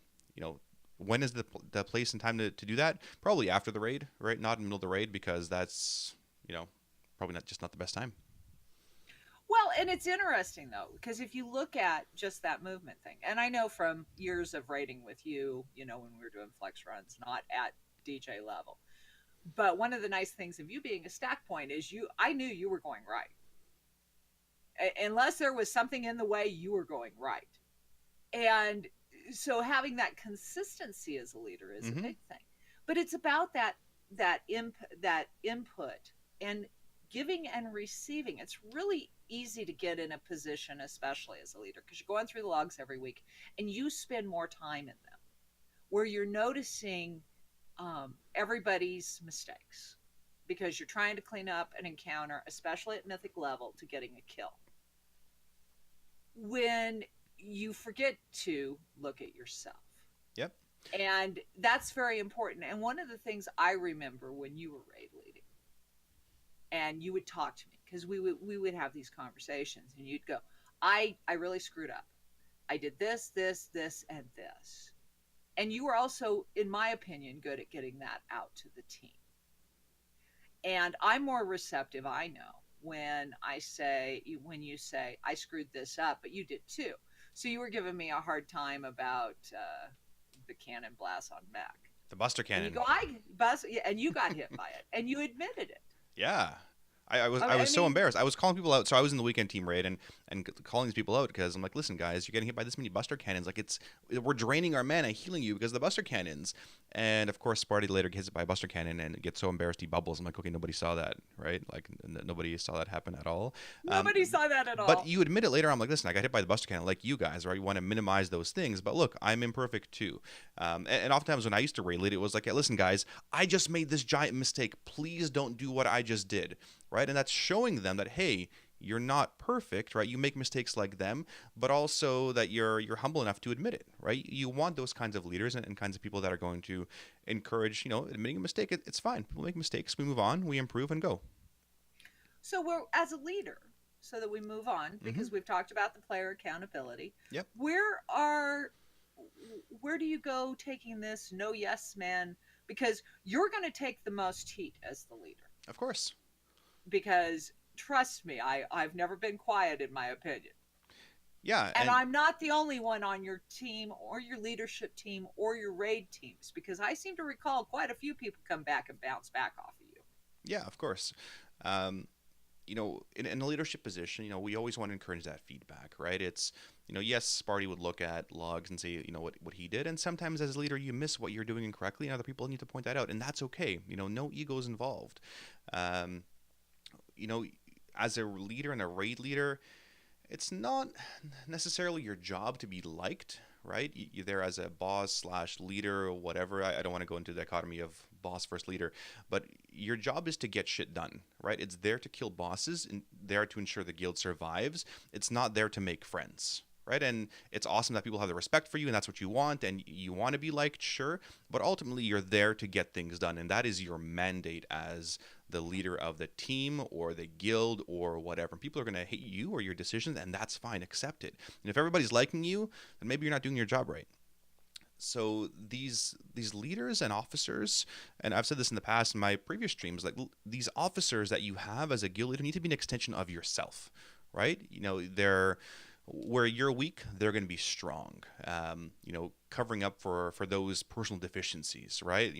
Speaker 1: when is the place and time to do that? Probably after the raid, right? Not in the middle of the raid, because that's, probably not the best time.
Speaker 2: Well, and it's interesting though, because if you look at just that movement thing, and I know from years of raiding with you, when we were doing flex runs, not at DJ level, but one of the nice things of you being a stack point is I knew you were going right. Unless there was something in the way, you were going right. And so having that consistency as a leader is a big thing. But it's about that input and giving and receiving. It's really easy to get in a position, especially as a leader, because you're going through the logs every week and you spend more time in them, where you're noticing everybody's mistakes, because you're trying to clean up an encounter, especially at mythic level, to getting a kill. When you forget to look at yourself.
Speaker 1: Yep.
Speaker 2: And that's very important. And one of the things I remember when you were raid leading, and you would talk to me, because we would have these conversations, and you'd go, I really screwed up. I did this, and this. And you were also, in my opinion, good at getting that out to the team. And I'm more receptive, I know, when you say, I screwed this up, but you did too. So you were giving me a hard time about the cannon blast on mech.
Speaker 1: The Buster Cannon.
Speaker 2: And you go, and you got hit by it, and you admitted it.
Speaker 1: Yeah. I was so
Speaker 2: mean,
Speaker 1: embarrassed. I was calling people out. So I was in the weekend team raid and calling these people out because I'm like, listen, guys, you're getting hit by this many Buster Cannons. Like we're draining our mana healing you because of the Buster Cannons. And of course, Sparty later gets hit by a Buster Cannon and gets so embarrassed he bubbles. I'm like, okay, nobody saw that, right? Like nobody saw that happen at all.
Speaker 2: nobody saw that at
Speaker 1: But
Speaker 2: all.
Speaker 1: you admit it later. I'm like, listen, I got hit by the Buster Cannon, like you guys, right? You want to minimize those things, but look, I'm imperfect too. And oftentimes when I used to raid lead, it was like, hey, listen, guys, I just made this giant mistake. Please don't do what I just did, right? And that's showing them that, hey, you're not perfect, right? You make mistakes like them, but also that you're humble enough to admit it, right? You want those kinds of leaders and kinds of people that are going to encourage, admitting a mistake. It's fine. People make mistakes. We move on. We improve and go.
Speaker 2: So we're as a leader, so that we move on, because we've talked about the player accountability.
Speaker 1: Yep.
Speaker 2: Where do you go taking this no yes man? Because you're going to take the most heat as the leader.
Speaker 1: Of course.
Speaker 2: Because trust me, I've never been quiet in my opinion.
Speaker 1: Yeah.
Speaker 2: And I'm not the only one on your team or your leadership team or your raid teams, because I seem to recall quite a few people come back and bounce back off of you.
Speaker 1: Yeah, of course. In a leadership position, we always want to encourage that feedback, right? It's, yes, Sparty would look at logs and say, what he did. And sometimes as a leader, you miss what you're doing incorrectly and other people need to point that out. And that's okay. No egos involved. As a leader and a raid leader, it's not necessarily your job to be liked, right? You're there as a boss / leader or whatever. I don't want to go into the dichotomy of boss versus leader, but your job is to get shit done, right? It's there to kill bosses and there to ensure the guild survives. It's not there to make friends, right? And it's awesome that people have the respect for you and that's what you want and you want to be liked, sure, but ultimately you're there to get things done, and that is your mandate as the leader of the team or the guild or whatever. People are going to hate you or your decisions, and that's fine. Accept it. And if everybody's liking you, then maybe you're not doing your job right. So these leaders and officers, and I've said this in the past in my previous streams, like these officers that you have as a guild leader need to be an extension of yourself, right? They're where you're weak, they're going to be strong. Covering up for those personal deficiencies, right?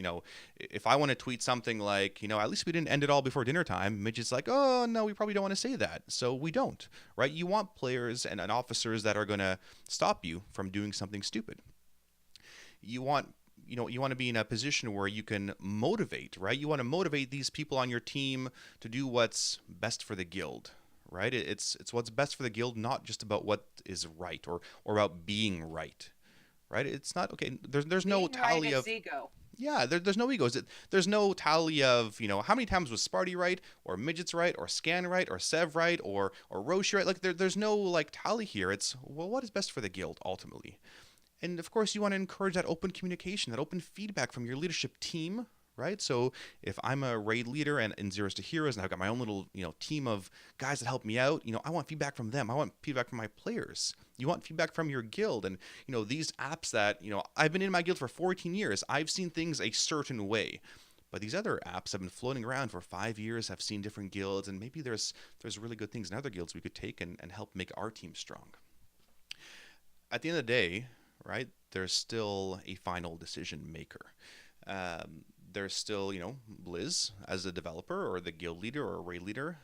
Speaker 1: If I want to tweet something like, at least we didn't end it all before dinner time, Midget's like, oh no, we probably don't want to say that, so we don't, right? You want players and officers that are going to stop you from doing something stupid. You want to be in a position where you can motivate, right? You want to motivate these people on your team to do what's best for the guild, right? It's what's best for the guild, not just about what is right or about being right, right? It's not, okay, there's no tally of
Speaker 2: ego.
Speaker 1: Yeah, there's no egos. There's no tally of, how many times was Sparty right, or Midgets right, or Scan right, or Sev right, or Roshi right. Like there's no like tally here. It's, well, what is best for the guild ultimately? And of course, you want to encourage that open communication, that open feedback from your leadership team, right? So if I'm a raid leader and in Zeros to Heroes and I've got my own little, team of guys that help me out, I want feedback from them. I want feedback from my players. You want feedback from your guild. And, these apps that, I've been in my guild for 14 years. I've seen things a certain way. But these other apps have been floating around for 5 years. I've seen different guilds, and maybe there's really good things in other guilds we could take and help make our team strong. At the end of the day, right, there's still a final decision maker. There's still, Blizz as a developer or the guild leader or a raid leader.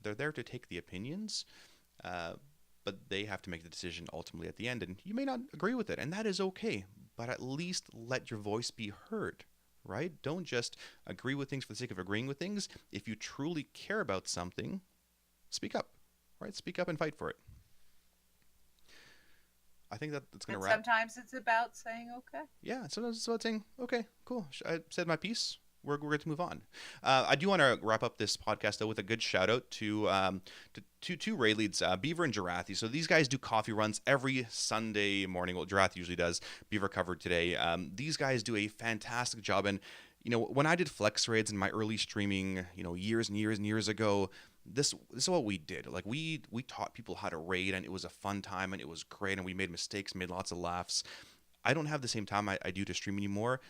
Speaker 1: They're there to take the opinions, but they have to make the decision ultimately at the end. And you may not agree with it, and that is okay. But at least let your voice be heard, right? Don't just agree with things for the sake of agreeing with things. If you truly care about something, speak up, right? Speak up and fight for it. I think that's going to wrap.
Speaker 2: Sometimes it's about saying okay.
Speaker 1: Yeah, sometimes it's about saying, okay, cool. I said my piece. We're going to move on. I do want to wrap up this podcast, though, with a good shout-out to two raid leads, Beaver and Jarathi. So these guys do coffee runs every Sunday morning. Well, Jarathi usually does. Beaver covered today. These guys do a fantastic job. And, when I did flex raids in my early streaming, years and years and years ago, this is what we did. Like we taught people how to raid, and it was a fun time, and it was great, and we made mistakes, made lots of laughs. I don't have the same time I do to stream anymore,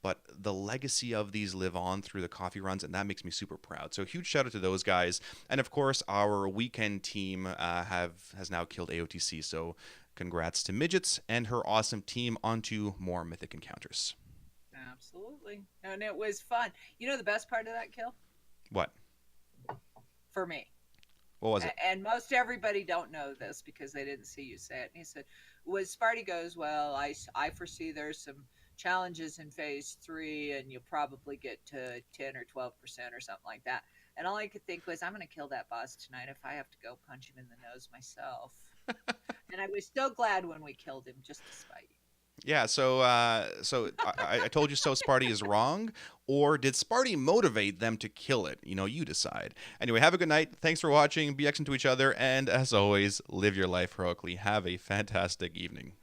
Speaker 1: but the legacy of these live on through the coffee runs, and that makes me super proud. So huge shout out to those guys. And of course, our weekend team has now killed AOTC. So congrats to Midgets and her awesome team. On to more mythic encounters.
Speaker 2: Absolutely. And it was fun. The best part of that kill?
Speaker 1: What?
Speaker 2: for me.
Speaker 1: What was it?
Speaker 2: And most everybody don't know this because they didn't see you say it. And he said, "Was Sparty goes, well, I foresee there's some challenges in phase 3, and you'll probably get to 10 or 12% or something like that." And all I could think was, I'm going to kill that boss tonight if I have to go punch him in the nose myself. And I was so glad when we killed him, just to spite you.
Speaker 1: Yeah, so I told you so. Sparty is wrong, or did Sparty motivate them to kill it? You decide. Anyway, have a good night. Thanks for watching. Be excellent to each other, and as always, live your life heroically. Have a fantastic evening.